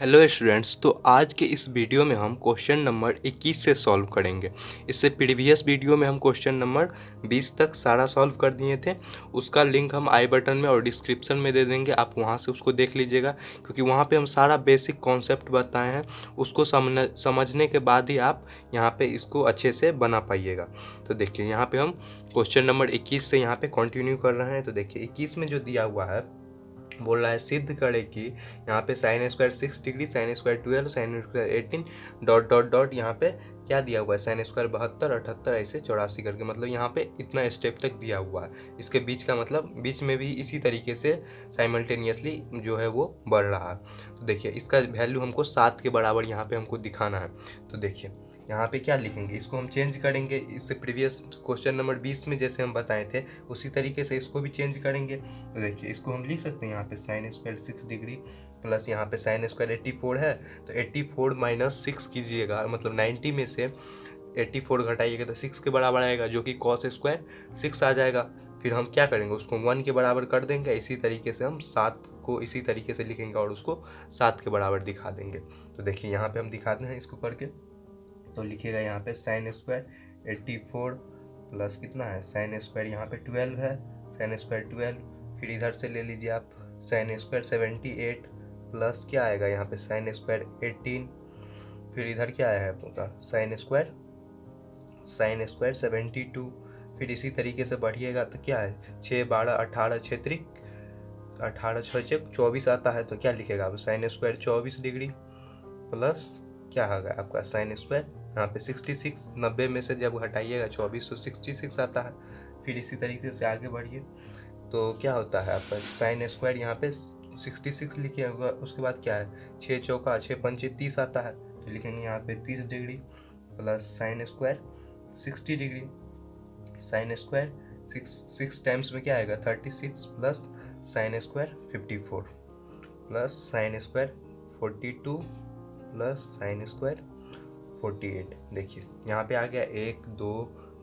Hello students, तो आज के इस वीडियो में हम क्वेश्चन नंबर 21 से सॉल्व करेंगे। इससे प्रीवियस वीडियो में हम क्वेश्चन नंबर 20 तक सारा सॉल्व कर दिए थे। उसका लिंक हम आई बटन में और डिस्क्रिप्शन में दे देंगे, आप वहां से उसको देख लीजिएगा, क्योंकि वहां पे हम सारा बेसिक कॉन्सेप्ट बताए हैं। उसको समझने के बाद ही आप यहाँ पे इसको अच्छे से बना पाइएगा। तो देखिए यहाँ पे हम क्वेश्चन नंबर 21 से यहाँ पे कंटिन्यू कर रहे हैं। तो देखिए 21 में जो दिया हुआ है, बोल रहा है सिद्ध करे कि यहाँ पे sine square 6 degree, sine square 12, sine square 18 dot dot dot यहाँ पे क्या दिया हुआ है, साइन स्क्वायर 72, 78 ऐसे 84 करके, मतलब यहाँ पे इतना स्टेप तक दिया हुआ है। इसके बीच का मतलब बीच में भी इसी तरीके से साइमल्टेनियसली जो है वो बढ़ रहा है। तो देखिए इसका वैल्यू हमको 7 के बराबर यहाँ पे हमको दिखाना है। तो देखिए यहाँ पे क्या लिखेंगे, इसको हम चेंज करेंगे। इससे प्रीवियस क्वेश्चन नंबर 20 में जैसे हम बताए थे उसी तरीके से इसको भी चेंज करेंगे। तो देखिए इसको हम लिख सकते हैं यहाँ पे साइन स्क्वायर 6 डिग्री प्लस यहाँ पे साइन स्क्वायर 84 है, तो 84 माइनस 6 कीजिएगा, मतलब 90 में से 84 घटाइएगा तो 6 के बराबर आएगा, जो कि कॉस स्क्वायर 6 आ जाएगा। फिर हम क्या करेंगे, उसको 1 के बराबर कर देंगे। इसी तरीके से हम 7 को इसी तरीके से लिखेंगे और उसको 7 के बराबर दिखा देंगे। तो देखिए यहाँ पे हम दिखाते हैं इसको करके। तो लिखिएगा यहाँ पे साइन स्क्वायर 84 प्लस कितना है, साइन स्क्वायर यहाँ पे 12 है, साइन स्क्वायर 12, फिर इधर से ले लीजिए आप साइन स्क्वायर 78 प्लस क्या आएगा यहाँ पे साइन स्क्वायर 18, फिर इधर क्या आया है आपका साइन स्क्वायर 72, फिर इसी तरीके से बढ़िएगा तो क्या है 6 12 18 क्षेत्रिक 18 6 24 आता है। तो क्या लिखेगा आप साइन स्क्वायर 24 डिग्री प्लस क्या होगा आपका साइन स्क्वायर यहाँ पे 66, 90 में से जब हटाइएगा 24 तो 66 आता है। फिर इसी तरीके से आगे बढ़िए तो क्या होता है आपका साइन स्क्वायर यहाँ पे 66 लिखिएगा, उसके बाद क्या है 6 चौका 6 पंचे 30 आता है, तो लिखेंगे यहाँ पे 30 degree plus sine square 60 degree, sine square 6 times में क्या आएगा 36 plus sine square 54 plus sine square 42 plus sine square 48। देखिए यहाँ पे आ गया 1 2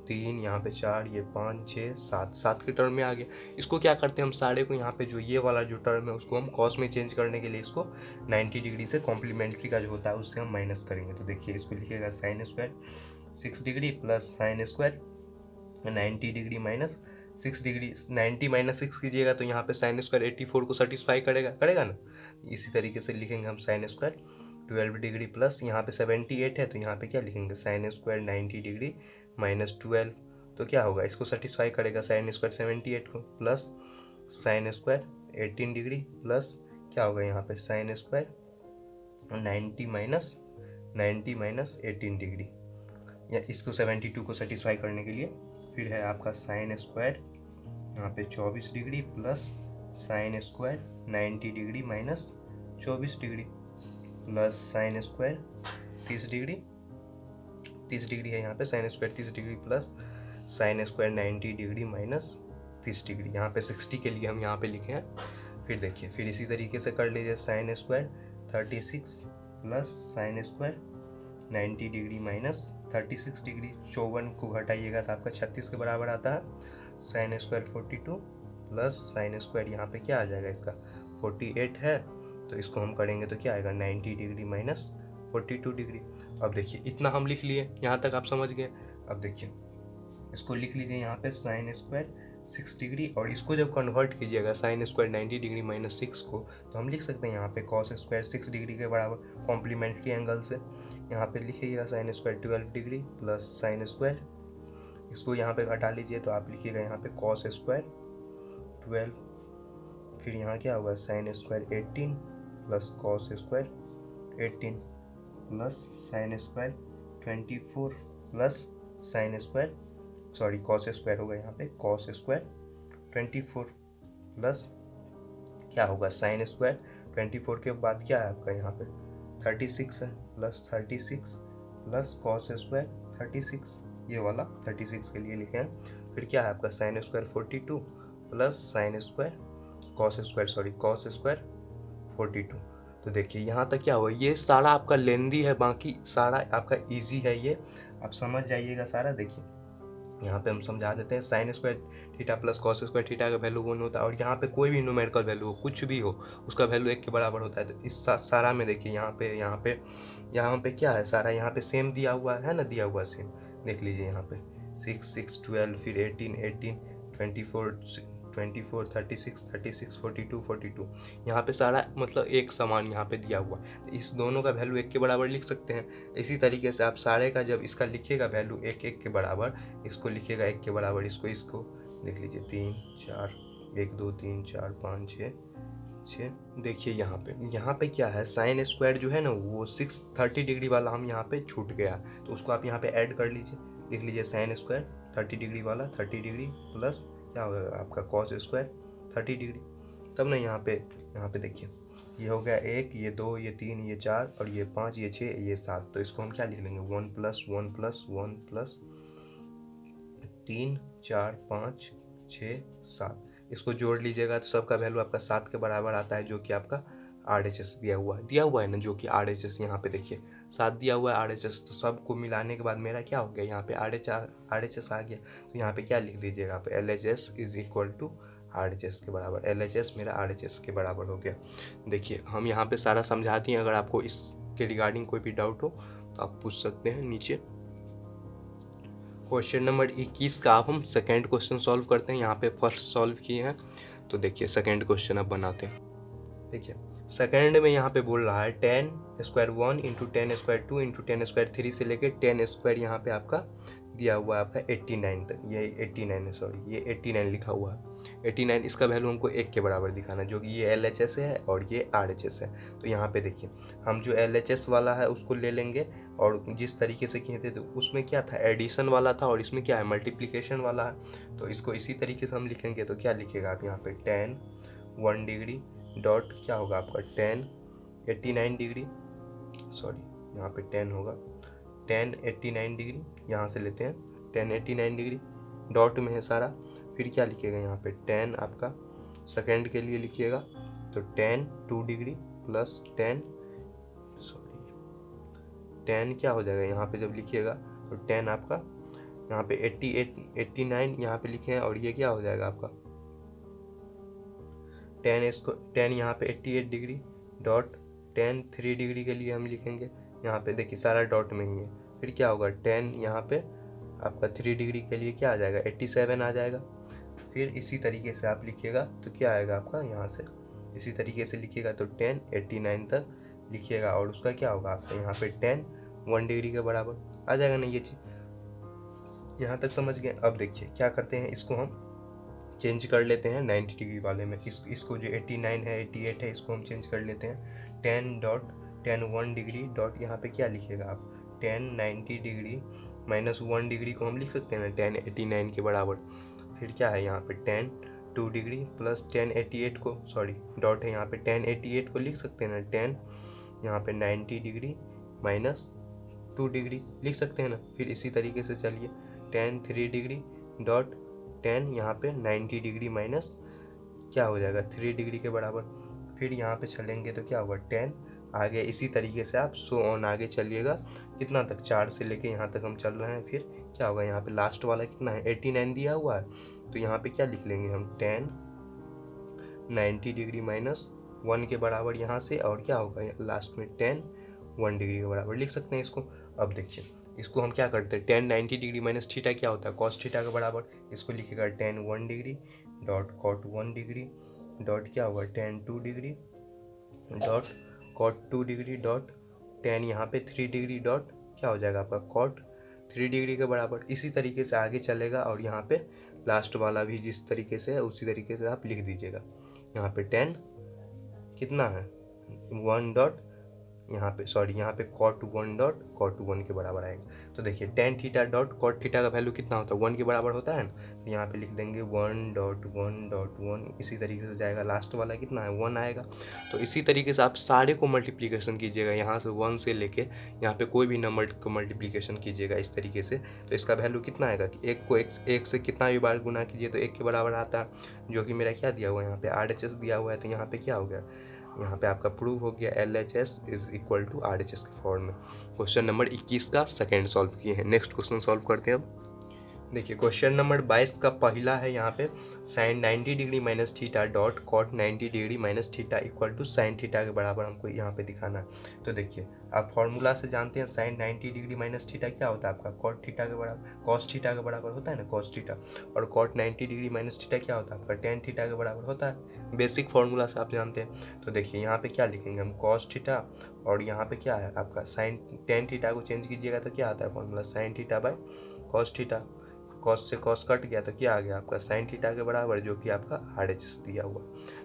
3, यहाँ पे 4, ये 5 6 7 के टर्म में आ गया। इसको क्या करते हैं हम सारे को यहाँ पे जो ये वाला जो टर्म है उसको हम कॉस में चेंज करने के लिए इसको 90 डिग्री से कॉम्प्लीमेंट्री का जो होता है उससे हम माइनस करेंगे। तो देखिए इसको लिखिएगा sine square 6 degree plus sine square 90 degree minus 6 degree, 90 minus 6 कीजिएगा तो यहाँ पे साइन स्क्वायर 84 को सेटिस्फाई करेगा ना। इसी तरीके से लिखेंगे हम साइन स्क्वायर 12 डिग्री प्लस यहाँ पे 78 है, तो यहाँ पे क्या लिखेंगे साइन स्क्वायर 90 डिग्री माइनस 12, तो क्या होगा इसको सेटिस्फाई करेगा साइन स्क्वायर 78 को, plus sine square 18 degree plus क्या होगा यहाँ पे साइन स्क्वायर 90 माइनस 18 डिग्री, या इसको 72 को सेटिस्फाई करने के लिए। फिर है आपका साइन स्क्वायर यहाँ पे 24 degree plus sine square 90 degree minus 24 degree plus sine square 30 degree है यहाँ पे, sine square 30 degree plus sine square 90 degree minus 30 degree, यहाँ पे 60 के लिए हम यहाँ पे लिखे हैं। फिर देखिए फिर इसी तरीके से कर लीजिए sine square 36 plus sine square 90 degree minus 36 degree, 54 को घटाइएगा तो आपका 36 के बराबर आता है, sine square 42 plus sine square यहाँ पे क्या आ जाएगा इसका 48 है, तो इसको हम करेंगे तो क्या आएगा 90 डिग्री माइनस 42 डिग्री। अब देखिए इतना हम लिख लिए, यहाँ तक आप समझ गए। अब देखिए इसको लिख लीजिए यहाँ पे साइन स्क्वायर 6 डिग्री, और इसको जब कन्वर्ट कीजिएगा साइन स्क्वायर 90 डिग्री माइनस 6 को, तो हम लिख सकते हैं यहाँ पे कॉस स्क्वायर 6 डिग्री के बराबर कॉम्प्लीमेंट्री एंगल से। यहाँ पे लिखिएगा sine square 12 degree plus sine square, इसको यहाँ पे घटा लीजिए तो आप लिखिएगा यहाँ पे कॉस स्क्वायर 12, फिर यहाँ क्या होगा sine square 18 plus cos square 18 plus sine square 24 plus sine square cos square होगा यहाँ पे कॉस स्क्वायर 24 प्लस क्या होगा साइन स्क्वायर 24 के बाद क्या है आपका यहाँ पे 36 है, प्लस 36 प्लस कॉस स्क्वायर 36, ये वाला 36 के लिए लिखे हैं। फिर क्या है आपका sine square 42 plus sine square cos square 42। तो देखिए यहाँ तक क्या हुआ, ये सारा आपका लेंदी है, बाकी सारा आपका इजी है, ये आप समझ जाइएगा सारा। देखिए यहाँ पे हम समझा देते हैं sign square theta plus cos square theta का वैल्यू 1 होता है, और यहाँ पे कोई भी न्यूमेरिकल वैल्यू हो, कुछ भी हो, उसका वैल्यू 1 के बराबर होता है। तो इस सारा में देखिए यहाँ पे क्या है, सारा यहाँ पे सेम दिया हुआ है ना, दिया हुआ सेम देख लीजिए यहाँ पे 6 6 12 फिर 18 18 24 36 36 42 42, यहाँ पे सारा मतलब एक समान यहाँ पे दिया हुआ है। इस दोनों का वैल्यू 1 के बराबर लिख सकते हैं। इसी तरीके से आप सारे का जब इसका लिखिएगा वैल्यू 1 1 के बराबर, इसको लिखिएगा 1 के बराबर, इसको देख लीजिए 3 4 1 2 3 4 5 6। देखिए यहाँ पे क्या है, साइन स्क्वायर जो है ना वो 630 डिग्री वाला हम यहाँ पे छूट गया, तो उसको आप यहाँ पे ऐड कर लीजिए। देख लीजिए साइन स्क्वायर 30 डिग्री वाला 30 डिग्री प्लस क्या होगा आपका कॉस स्क्वायर 30 डिग्री, तब ना यहाँ पे देखिए ये हो गया 1 ये 2 ये 3 ये 4 और ये 5 ये 6 ये 7। तो इसको हम क्या लिख लेंगे 1 + 1 + 1 + 3 4 5 6 7, इसको जोड़ लीजिएगा तो सबका वैल्यू आपका 7 के बराबर आता है, जो कि आपका RHS दिया हुआ है ना, जो कि RHS यहाँ पे देखिए 7 दिया हुआ है RHS। तो सबको मिलाने के बाद मेरा क्या हो गया, यहाँ पे RHS आ गया। तो यहाँ पे क्या लिख दीजिएगा आप, LHS = RHS के बराबर, LHS मेरा RHS के बराबर हो गया। देखिए हम यहाँ पे सारा समझा दिए, अगर आपको इसके रिगार्डिंग कोई भी डाउट हो तो आप पूछ सकते हैं नीचे। क्वेश्चन नंबर 21 का अब हम सेकेंड क्वेश्चन सॉल्व करते हैं। यहाँ पे फर्स्ट सॉल्व किए हैं, तो देखिए सेकेंड क्वेश्चन अब बनाते हैं। देखिए सेकेंड में यहाँ पे बोल रहा है 10 स्क्वायर 1 × 10 स्क्वायर 2 × 10 स्क्वायर 3 से लेके 10 स्क्वायर यहाँ पे आपका दिया हुआ है आपका 89 तक, ये 89 है, सॉरी ये 89 लिखा हुआ है 89। इसका वैल्यू हमको 1 के बराबर दिखाना है, जो कि ये LHS है और ये RHS है। तो यहाँ पे देखिए हम जो LHS वाला है उसको ले लेंगे, और जिस तरीके से किए थे तो उसमें क्या था एडिशन वाला था, और इसमें क्या है मल्टीप्लिकेशन वाला है। तो इसको इसी तरीके से हम लिखेंगे, तो क्या लिखेगा आप यहाँ पे 10 1 डिग्री डॉट क्या होगा आपका 10 89 डिग्री, सॉरी यहाँ पे 10 होगा 10 89 डिग्री, यहाँ से लेते हैं 10 89 डिग्री डॉट में है सारा। फिर क्या लिखिएगा यहाँ पे 10 आपका सेकेंड के लिए लिखिएगा, तो 10 2 डिग्री प्लस 10 क्या हो जाएगा यहाँ पे जब लिखिएगा, तो 10 आपका यहाँ पे 89 यहाँ पे लिखे हैं, और ये क्या हो जाएगा आपका 10 यहाँ पे 88 डिग्री डॉट 10 3 डिग्री के लिए हम लिखेंगे, यहाँ पे देखिए सारा डॉट में ही है। फिर क्या होगा 10 यहाँ पे आपका 3 डिग्री के लिए क्या आ जाएगा 87 आ जाएगा। फिर इसी तरीके से आप लिखिएगा तो क्या आएगा आपका, यहाँ से इसी तरीके से लिखिएगा तो 10 89 तक लिखिएगा, और उसका क्या होगा आपका यहाँ पे 10 1 डिग्री के बराबर आ जाएगा ना ये चीज़। यहाँ तक समझ गए। अब देखिए क्या करते हैं, इसको हम चेंज कर लेते हैं 90 डिग्री वाले में। इसको जो 89 है 88 है इसको हम चेंज कर लेते हैं 10 1 डिग्री डॉट यहाँ पे क्या लिखिएगा आप 10 90 डिग्री माइनस 1 डिग्री को हम लिख सकते हैं ना 10 89 के बराबर। फिर क्या है यहाँ पे 10 2 डिग्री प्लस 10 88 को, सॉरी डॉट है यहाँ पे 10 88 को लिख सकते हैं ना 10 यहाँ पे 90 डिग्री माइनस 2 डिग्री लिख सकते हैं ना। फिर इसी तरीके से चलिए 10 3 डिग्री डॉट 10 यहाँ पे 90 डिग्री माइनस क्या हो जाएगा 3 डिग्री के बराबर। फिर यहाँ पे चलेंगे तो क्या होगा 10 आगे, इसी तरीके से आप सो ऑन आगे चलिएगा कितना तक 4 से लेके यहाँ तक हम चल रहे हैं। फिर क्या होगा यहाँ पे लास्ट वाला कितना है 89 दिया हुआ है, तो यहाँ पे क्या लिख लेंगे हम 10 90 डिग्री माइनस 1 के बराबर यहाँ से, और क्या होगा लास्ट में 10 1 डिग्री के बराबर लिख सकते हैं इसको। अब देखिए इसको हम क्या करते हैं 10 90 डिग्री माइनस थीटा क्या होता है कॉस थीटा के बराबर, इसको लिखेगा 10 1 degree dot cot 1 degree dot क्या होगा 10 2 degree dot cot 2 degree dot 10 यहाँ पे 3 डिग्री डॉट क्या हो जाएगा आपका कॉट 3 डिग्री के बराबर। इसी तरीके से आगे चलेगा, और यहाँ पे लास्ट वाला भी जिस तरीके से है उसी तरीके से आप लिख दीजिएगा। यहाँ पे 10 कितना है 1 डॉट यहाँ पे, सॉरी यहाँ पे कॉट 1 डॉट कॉट 1 के बराबर आएगा। तो देखिए tan theta dot cot theta का वैल्यू कितना होता है 1 के बराबर होता है ना, तो यहाँ पे लिख देंगे 1.1.1 इसी तरीके से जाएगा। लास्ट वाला कितना है 1 आएगा। तो इसी तरीके से आप सारे को मल्टीप्लिकेशन कीजिएगा, यहाँ से 1 से लेके यहाँ पे कोई भी नंबर को मल्टीप्लिकेशन कीजिएगा इस तरीके से। तो इसका वैल्यू कितना आएगा कि एक को एक से कितना भी बार गुना कीजिए तो 1 के बराबर आता है, जो कि मेरा क्या दिया हुआ है यहाँ पे RHS दिया हुआ है। तो यहाँ पे क्या हो गया, यहाँ पे आपका प्रूव हो गया LHS = RHS के फॉर्म में। क्वेश्चन नंबर 21 का सेकेंड सॉल्व किए हैं। नेक्स्ट क्वेश्चन सॉल्व करते हैं अब। देखिए क्वेश्चन नंबर 22 का पहला है यहाँ पे sine 90 degree minus theta dot cot 90 degree minus theta equal to sine theta के बराबर हमको यहाँ पे दिखाना है। तो देखिए आप फॉर्मूला से जानते हैं साइन 90 डिग्री माइनस थीटा क्या होता है आपका कॉट थीटा के बराबर, कॉस थीटा के बराबर होता है ना कॉस थीटा, और कॉट 90 डिग्री माइनस थीटा क्या होता है आपका टेन थीटा के बराबर होता है। बेसिक फार्मूला से आप जानते हैं। तो देखिए यहाँ पे क्या लिखेंगे हम कॉस थीटा, और यहाँ पे क्या है आपका साइन टेन थीटा को चेंज कीजिएगा तो क्या आता है formula sine theta by cos theta, cos से कॉस कट गया तो क्या आ गया आपका साइन थीटा के बराबर जो कि आपका आर एच एस दिया हुआ।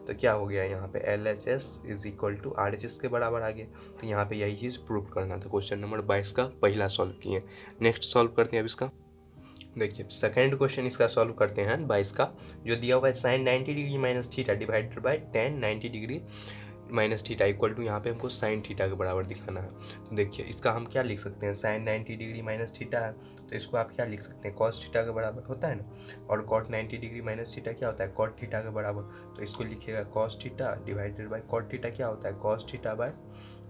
तो क्या हो गया यहाँ पे L H S is equal to R H S के बराबर आ गया। तो यहाँ पे यही चीज़ प्रूव करना था। क्वेश्चन नंबर 22 का पहला सॉल्व किए। नेक्स्ट सॉल्व करते हैं अब इसका। देखिए सेकंड क्वेश्चन इसका सॉल्व करते हैं 22 का, जो दिया हुआ है sine 90 degree minus theta divided by tan 90 degree minus theta equal to यहाँ पे हमको साइन थीटा के बराबर दिखाना है। तो देखिए इसका हम क्या लिख सकते हैं, साइन 90 डिग्री माइनस थीटा है तो इसको आप क्या लिख सकते हैं कॉस थीटा के बराबर होता है ना, और कॉट 90 डिग्री माइनस थीटा क्या होता है कॉट थीटा के बराबर। तो इसको लिखिएगा cos theta divided by cot theta क्या होता है cos theta by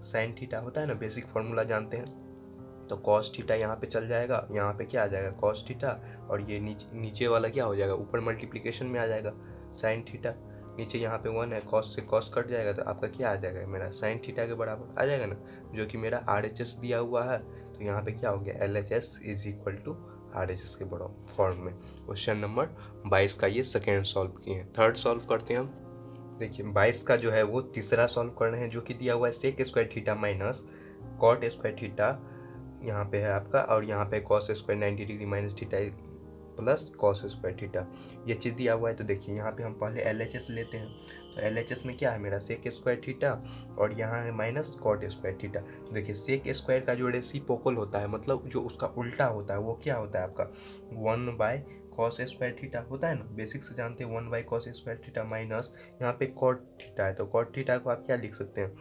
sine theta होता है ना, बेसिक फार्मूला जानते हैं। तो कॉस थीटा यहाँ पे चल जाएगा, यहाँ पे क्या आ जाएगा कॉस थीटा, और ये नीचे वाला क्या हो जाएगा ऊपर मल्टीप्लिकेशन में आ जाएगा साइन थीटा, नीचे यहाँ पे 1 है कॉस से कॉस कट जाएगा तो आपका क्या आ जाएगा मेरा साइन थीटा के बराबर आ जाएगा ना, जो कि मेरा आर एच एस दिया हुआ है। तो यहाँ पे क्या हो गया L H S is equal to R H S के बड़ा फॉर्म में। क्वेश्चन नंबर 22 का ये सेकेंड सॉल्व किए हैं। थर्ड सॉल्व करते हैं हम। देखिए 22 का जो है वो तीसरा सॉल्व करना है, जो कि दिया हुआ है sec square theta minus cot square theta यहाँ पे है आपका, और यहाँ पे cos square 90 degree minus theta plus cos square theta ये चीज़ दिया हुआ है। तो देखिए यहाँ पे हम पहले एल एच एस लेते हैं। तो एल एच एस में क्या है मेरा सेक स्क्वायर थीटा, और यहाँ है माइनस कॉट स्क्वायर थीटा। तो देखिए सेक स्क्वायर का जो रेसिप्रोकल होता है, मतलब जो उसका उल्टा होता है, वो क्या होता है आपका 1 बाय कॉस स्क्वायर थीटा होता है ना, बेसिक से जानते हैं 1 bye cos square theta minus यहाँ पे कॉट थीटा है। तो कॉट थीटा को आप क्या लिख सकते हैं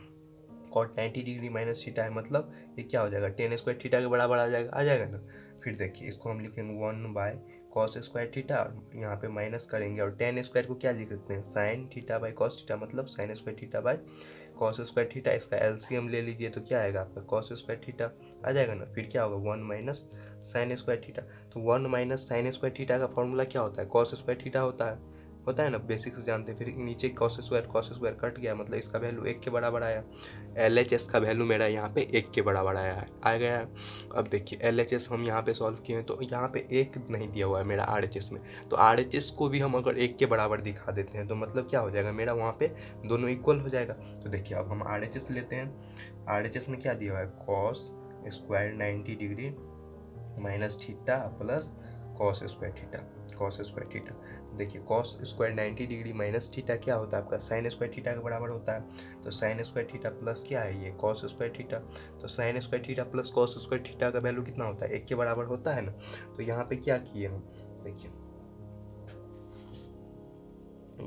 कॉट 90 डिग्री माइनस थीटा है, मतलब ये क्या हो जाएगा टेन स्क्वायर थीटा के बराबर आ जाएगा ना। फिर देखिए इसको हम लिखेंगे 1 बाय कॉस स्क्वायर थीटा, यहाँ पे माइनस करेंगे, और टेन स्क्वायर को क्या लिख सकते हैं sine theta by cos theta, मतलब sine square theta by cos square theta. इसका एलसीएम ले लीजिए तो क्या आएगा आपका कॉस स्क्वायर थीटा आ जाएगा ना। फिर क्या होगा 1 माइनस साइन स्क्वायर थीटा। तो 1 माइनस साइन स्क्वायर थीटा का फॉर्मूला क्या होता है कॉस स्क्वायर थीटा होता है ना, बेसिक से जानते हैं। फिर नीचे कॉस स्क्वायर कट गया, मतलब इसका वैल्यू 1 के बराबर आया। एल एच एस का वैल्यू मेरा यहाँ पे 1 के बराबर आ गया है। अब देखिए एल एच एस हम यहाँ पे सॉल्व किए हैं, तो यहाँ पे 1 नहीं दिया हुआ है मेरा आर एच एस में। तो आर एच एस को भी हम अगर 1 के बराबर दिखा देते हैं तो मतलब क्या हो जाएगा मेरा वहाँ पे दोनों इक्वल हो जाएगा। तो देखिए अब हम आर एच एस लेते हैं। आर एच एस में क्या दिया हुआ है cos square 90 degree minus theta plus cos square theta. देखिए cos square 90 degree minus theta क्या होता है आपका साइन स्क्वायर थीटा के बराबर होता है। तो साइन स्क्वायर थीटा प्लस क्या है ये कॉस स्क्वायर थीटा। तो sign square theta plus cos square theta का वैल्यू कितना होता है 1 के बराबर होता है ना। तो यहाँ पे क्या किए हम, देखिए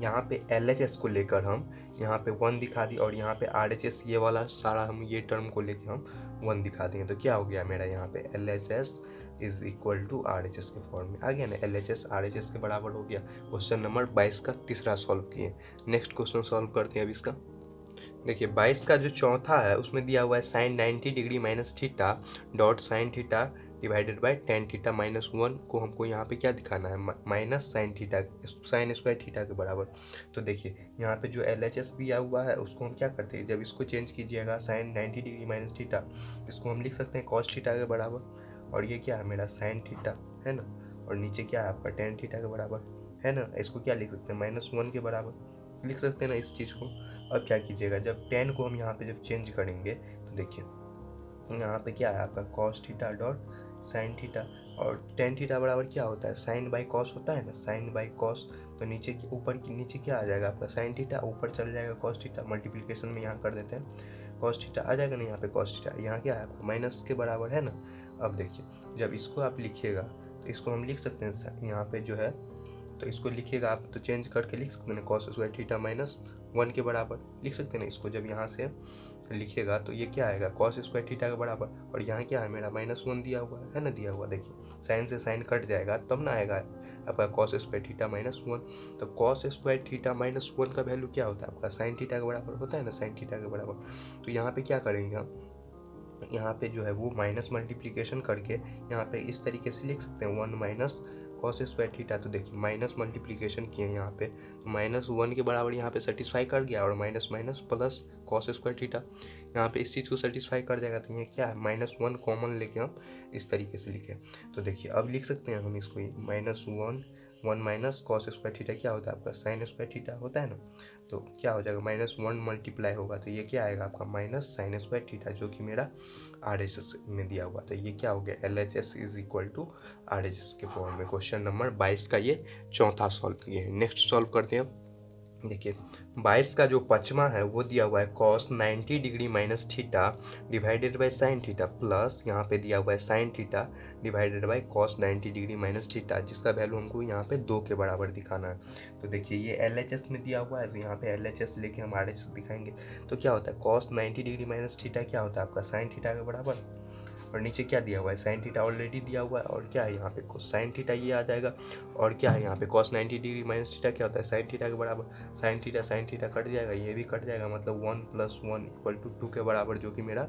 यहाँ पे एल एच एस को लेकर हम यहाँ पे 1 दिखा दी, और यहाँ पे आर एच एस ये वाला सारा हम ये टर्म को लेकर हम 1 दिखा देंगे। तो क्या हो गया मेरा यहाँ पे L H S is equal to R H S के फॉर्म में आ गया ना, L H S R H S के बराबर हो गया। क्वेश्चन नंबर 22 का तीसरा सॉल्व किए। नेक्स्ट क्वेश्चन सॉल्व करते हैं अब इसका। देखिए 22 का जो चौथा है उसमें दिया हुआ है sine 90 degree minus theta dot sine theta divided by tan theta minus 1 को हमको यहाँ पे क्या दिखाना है minus sine theta sine square theta के बराबर। तो देखिए यहाँ पे जो एल एच एस दिया हुआ है उसको हम क्या करते हैं, जब इसको चेंज कीजिएगा साइन 90 डिग्री माइनस थीटा, इसको हम लिख सकते हैं कॉस थीटा के बराबर, और ये क्या है मेरा साइन थीटा है ना, और नीचे क्या है आपका टेन थीटा के बराबर है ना। इसको क्या लिख सकते हैं -1 के बराबर लिख सकते हैं ना इस चीज़ को। अब क्या कीजिएगा जब टेन को हम यहाँ पे जब चेंज करेंगे तो देखिए यहाँ पे क्या है आपका cos theta dot sine theta, और टेन थीटा बराबर क्या होता है साइन बाई कॉस होता है ना, साइन बाई कॉस। तो नीचे नीचे क्या आ जाएगा आपका साइन थीटा, ऊपर चल जाएगा कॉस थीटा, मल्टीप्लिकेशन में यहाँ कर देते हैं कॉस थीटा आ जाएगा ना, यहाँ पे कॉस थीटा, यहाँ क्या है आपका माइनस के बराबर है ना। अब देखिए जब इसको आप लिखिएगा तो इसको हम लिख सकते हैं यहाँ पे जो है, तो इसको लिखिएगा आप तो चेंज करके लिख सकते हैं कॉस स्क्वायर थीटा -1 के बराबर लिख सकते हैं ना। इसको जब यहाँ से लिखिएगा तो ये क्या आएगा कॉस स्क्वायर थीटा के बराबर, और यहाँ क्या है मेरा -1 दिया हुआ है ना, दिया हुआ देखिए साइन से साइन कट जाएगा तब ना आएगा आपका कॉस स्क्वायर थीटा -1। तो कॉस स्क्वायर थीटा -1 का वैल्यू क्या होता है आपका साइन थीटा के बराबर होता है ना, साइन थीटा के बराबर। तो यहाँ पे क्या करेंगे हम, यहाँ पे जो है वो माइनस मल्टीप्लिकेशन करके यहाँ पे इस तरीके से लिख सकते हैं 1 माइनस कॉस स्क्वायर थीटा, तो देखिए माइनस मल्टीप्लीकेशन किए हैं यहाँ पे, -1 के बराबर यहाँ पे सेटिस्फाई कर गया, और minus minus plus cos square theta यहाँ पे इस चीज़ को सेटिस्फाई कर जाएगा। तो ये क्या है, -1 कॉमन लेके हम इस तरीके से लिखें। तो देखिए अब लिख सकते हैं हम इसको, -1 माइनस कॉस स्क्वायर थीटा क्या होता है आपका, साइन स्क्वायर थीटा होता है ना। तो क्या हो जाएगा, -1 मल्टीप्लाई होगा तो ये क्या आएगा आपका, माइनस साइन स्क्वायर थीटा, जो कि मेरा RHS में दिया हुआ। तो ये क्या हो गया, LHS is equal to RHS के फॉर्म में। क्वेश्चन नंबर 22 का ये चौथा सॉल्व किए हैं। नेक्स्ट सॉल्व करते हैं। देखिए 22 का जो पचमा है वो दिया हुआ है cos 90 degree minus theta divided by sine theta, plus यहाँ पे दिया हुआ है sign theta divided by cos 90 degree minus theta, जिसका वैल्यू हमको यहाँ पे 2 के बराबर दिखाना है। तो देखिए ये LHS में दिया हुआ है, तो यहाँ पे LHS लेके हम RHS दिखाएंगे। तो क्या होता है, cos 90 डिग्री माइनस थीटा क्या होता है आपका, साइन थीटा के बराबर, और नीचे क्या दिया हुआ है, साइन थीटा ऑलरेडी दिया हुआ है, और क्या है यहाँ पे साइन थीटा ये आ जाएगा, और क्या है यहाँ पे cos 90 डिग्री माइनस थीटा क्या होता है, साइन थीटा के बराबर, साइन थीटा कट जाएगा, ये भी कट जाएगा, मतलब 1 + 1 = 2 के बराबर, जो कि मेरा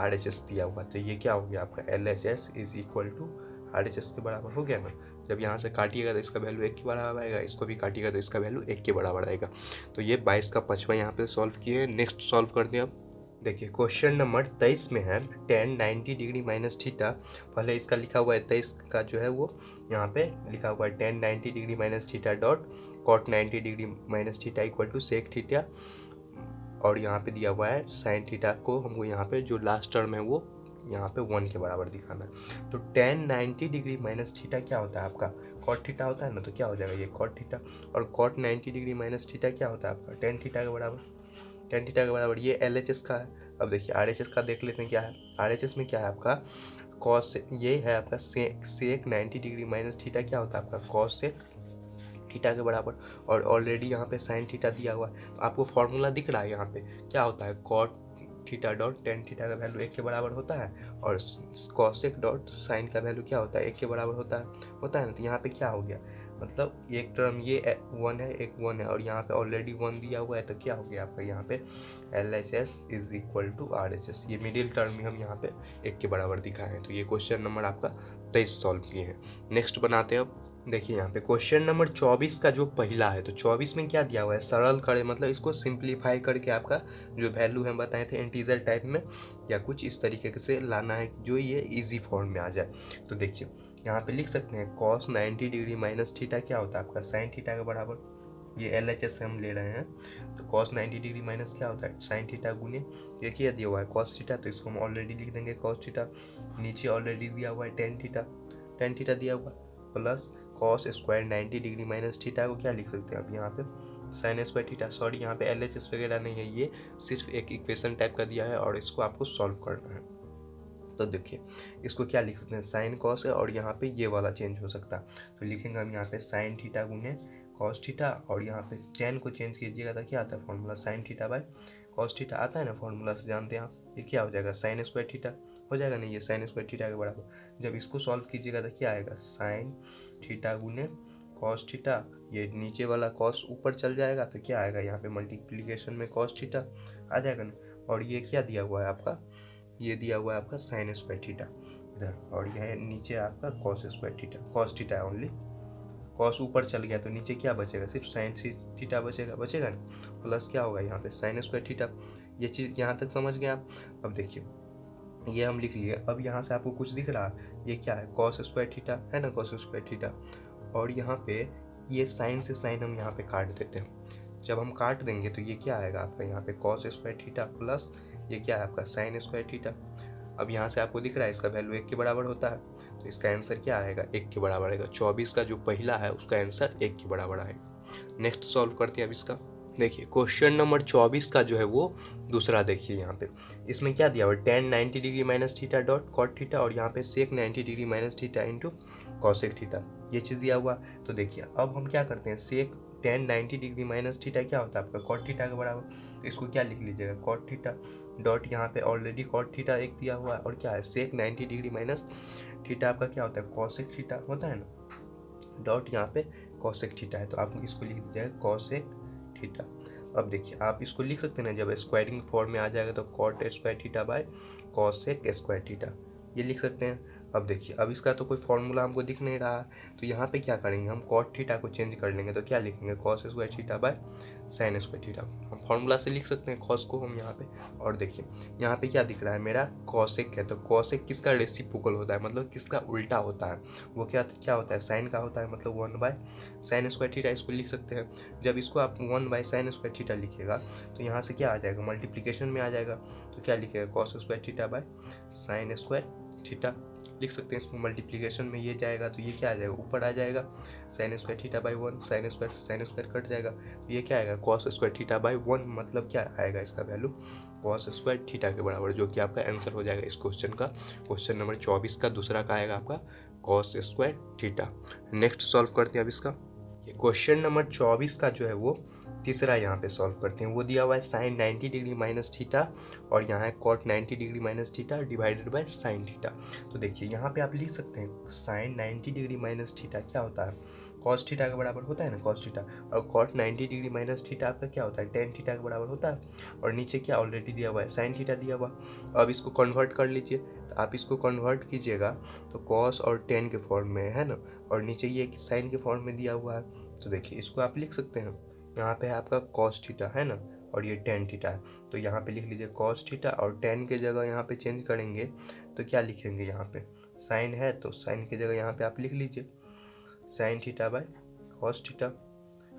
RHS दिया हुआ। तो ये क्या हो गया आपका, LHS is equal to RHS के बराबर हो गया ना। जब यहाँ से काटिएगा तो इसका वैल्यू 1 के बराबर आएगा, इसको भी काटिएगा तो इसका वैल्यू 1 के बराबर आएगा। तो ये 22 का पचवा यहाँ पे सॉल्व किए। नेक्स्ट सॉल्व करते हैं अब। देखिए क्वेश्चन नंबर 23 में है tan 90 डिग्री माइनस थीटा, पहले इसका लिखा हुआ है 23 का जो है वो यहाँ पे लिखा हुआ है tan 90 degree minus theta dot cot 90 degree minus theta equal to sec theta, और यहाँ पे दिया हुआ है साइन थीटा को हमको यहाँ पे जो लास्ट टर्म है वो यहाँ पे 1 के बराबर दिखाना है। तो tan 90 डिग्री माइनस थीटा क्या होता है आपका, cot थीटा होता है ना, तो क्या हो जाएगा ये cot थीटा, और cot 90 डिग्री माइनस थीटा क्या होता है आपका, tan थीटा के बराबर, tan थीटा के बराबर। ये LHS का है। अब देखिए RHS का देख लेते हैं क्या है। RHS में क्या है आपका, cos, ये है आपका सेक 90 डिग्री माइनस थीटा क्या होता है आपका, cos सेक थीटा के बराबर, और ऑलरेडी यहाँ पे साइन थीटा दिया हुआ है। तो आपको फॉर्मूला दिख रहा है यहाँ पे क्या होता है, cot theta dot tan theta का वैल्यू 1 के बराबर होता है, और cosec डॉट साइन का वैल्यू क्या होता है, 1 के बराबर होता है ना। तो यहाँ पे क्या हो गया, मतलब एक टर्म ये 1 है, एक 1 है, और यहाँ पे ऑलरेडी 1 दिया हुआ है, तो क्या हो गया आपका यहाँ पे LHS is equal to RHS। ये मिडिल टर्म में हम यहाँ पे 1 के बराबर दिखाए हैं। तो ये क्वेश्चन नंबर आपका 23 सॉल्व किए हैं। नेक्स्ट बनाते हैं अब। देखिए यहाँ पे क्वेश्चन नंबर 24 का जो पहला है, तो 24 में क्या दिया हुआ है, सरल करें, मतलब इसको सिंप्लीफाई करके आपका जो वैल्यू हम बताए थे इंटीजर टाइप में या कुछ इस तरीके से लाना है जो ये इजी फॉर्म में आ जाए। तो देखिए यहाँ पे लिख सकते हैं cos 90 डिग्री माइनस थीटा क्या होता है आपका, साइन थीटा के बराबर, ये LHS से हम ले रहे हैं। तो cos 90 डिग्री माइनस क्या होता है, साइन थीटा गुने ये क्या दिया हुआ है cos थीटा, तो इसको हम ऑलरेडी लिख देंगे cos थीटा, नीचे ऑलरेडी दिया हुआ है tan थीटा दिया हुआ, plus cos square 90 degree minus theta को क्या लिख सकते हैं आप यहाँ पे, साइन स्क्वायर थीटा। सॉरी यहाँ पे LHS वगैरह नहीं है, ये सिर्फ एक इक्वेशन टाइप का दिया है और इसको आपको सॉल्व करना है। तो देखिए इसको क्या लिख सकते हैं, साइन कॉस है, और यहाँ पे ये वाला चेंज हो सकता है, तो लिखेंगे हम यहाँ पे साइन थीटा गुने कॉस थीटा, और यहाँ पे tan को चेंज कीजिएगा तो क्या आता है formula, sign theta by cos theta आता है ना फॉर्मूला से, जानते हैं आप। ये क्या हो जाएगा, साइन स्क्वायर थीटा हो जाएगा नहीं, ये साइन स्क्वायर थीटा के बराबर। जब इसको सॉल्व कीजिएगा तो क्या आएगा, साइन थीटा गुने कॉस थीटा, ये नीचे वाला कॉस ऊपर चल जाएगा तो क्या आएगा यहाँ पे मल्टीप्लिकेशन में कॉस थीटा आ जाएगा ना, और ये क्या दिया हुआ है आपका, ये दिया हुआ है आपका साइन स्क्वायर थीटा इधर, और यह नीचे आपका cos square theta, cos theta only, cos ऊपर चल गया तो नीचे क्या बचेगा, सिर्फ साइन थीटा बचेगा ना, प्लस क्या होगा यहाँ पे साइन स्क्वायर थीटा। ये चीज़ यहाँ तक समझ गए आप। अब देखिए ये हम लिख लिए। अब यहाँ से आपको कुछ दिख रहा है, ये क्या है, कॉस स्क्वायर थीटा है ना, कॉस स्क्वायर थीटा, और यहाँ पे ये साइन से साइन हम यहाँ पे काट देते हैं। जब हम काट देंगे तो ये क्या आएगा आपका यहाँ पे कॉस स्क्वायर थीटा, प्लस ये क्या है आपका साइन स्क्वायर थीटा। अब यहाँ से आपको दिख रहा है इसका वैल्यू 1 के बराबर होता है, तो इसका आंसर क्या आएगा, 1 के बराबर आएगा। 24 का जो पहला है उसका आंसर 1 के बराबर आएगा। नेक्स्ट सॉल्व करते हैं अब इसका। देखिए क्वेश्चन नंबर 24 का जो है वो दूसरा देखिए यहाँ पे, इसमें क्या दिया हुआ है, tan 90 degree minus theta dot cot theta, और यहाँ पे sec 90 degree minus theta into cosec theta, ये चीज़ दिया हुआ। तो देखिए अब हम क्या करते हैं, सेक tan 90 डिग्री माइनस थीटा क्या होता है आपका कॉट थीटा के बराबर, तो इसको क्या लिख लीजिएगा, कॉट थीटा डॉट यहाँ पे ऑलरेडी कॉट थीटा एक दिया हुआ है, और क्या है सेक 90 डिग्री माइनस थीटा आपका क्या होता है कॉसेक थीटा होता है ना, डॉट यहाँ पे कॉसेक थीटा है, तो आप इसको लिख दीजिएगा कॉसेक थीटा। अब देखिए आप इसको लिख सकते हैं ना, जब स्क्वायरिंग फॉर्म में आ जाएगा तो cot square theta by cosec square theta, ये लिख सकते हैं। अब देखिए अब इसका तो कोई फॉर्मूला हमको दिख नहीं रहा है, तो यहाँ पे क्या करेंगे, हम कॉट थीटा को चेंज कर लेंगे, तो क्या लिखेंगे, cos square theta by sine square theta. हम फॉर्मूला से लिख सकते हैं कॉस को हम यहाँ पे। और देखिए यहाँ पे क्या दिख रहा है, मेरा कॉसेक है, तो कॉसेक किसका रेसिप्रोकल होता है, मतलब किसका उल्टा होता है, वो क्या क्या होता है, साइन का होता है, मतलब 1 बाय साइन स्क्वायर थीटा इसको लिख सकते हैं। जब इसको आप 1 बाय साइन स्क्वायर थीटा लिखिएगा तो यहाँ से क्या आ जाएगा, मल्टीप्लीकेशन में आ जाएगा, तो क्या लिखेगा, cos square theta by sine square theta लिख सकते हैं। इसको मल्टीप्लीकेशन में ये जाएगा तो ये क्या आ जाएगा, ऊपर आ जाएगा sign square theta by 1, sine square cut जाएगा, तो ये क्या आएगा, कॉस स्क्वायर थीटा बाई 1, मतलब क्या आएगा इसका वैल्यू कॉस स्क्वायर थीटा के बराबर, जो कि आपका आंसर हो जाएगा इस क्वेश्चन का, क्वेश्चन नंबर 24 का दूसरा का आएगा आपका cos square theta. Next solve करते हैं अब इसका, क्वेश्चन नंबर 24 का जो है वो तीसरा यहाँ पे सॉल्व करते हैं। वो दिया हुआ है साइन 90 डिग्री माइनस थीटा और यहाँ है cot 90 degree minus theta divided by sine theta. तो देखिए यहाँ पे आप लिख सकते हैं साइन 90 डिग्री माइनस थीटा क्या होता है, कॉस थीटा के बराबर होता है ना, कॉस थीटा, और कॉट 90 डिग्री माइनस थीटा आपका क्या होता है, टेन थीटा के बराबर होता है, और नीचे क्या ऑलरेडी दिया हुआ है, साइन थीटा दिया हुआ। अब इसको कन्वर्ट कर लीजिए, तो आप इसको कन्वर्ट कीजिएगा तो कॉस और टेन के फॉर्म में है ना, और नीचे ये साइन के फॉर्म में दिया हुआ है, तो देखिए इसको आप लिख सकते हैं, यहाँ पे है आपका कॉस थीटा है ना, और ये टेन थीटा है, तो यहाँ पे लिख लीजिए कॉस थीटा, और टेन के जगह यहाँ पे चेंज करेंगे तो क्या लिखेंगे, यहाँ पे साइन है तो साइन की जगह यहाँ पे आप लिख लीजिए sign theta by cos theta,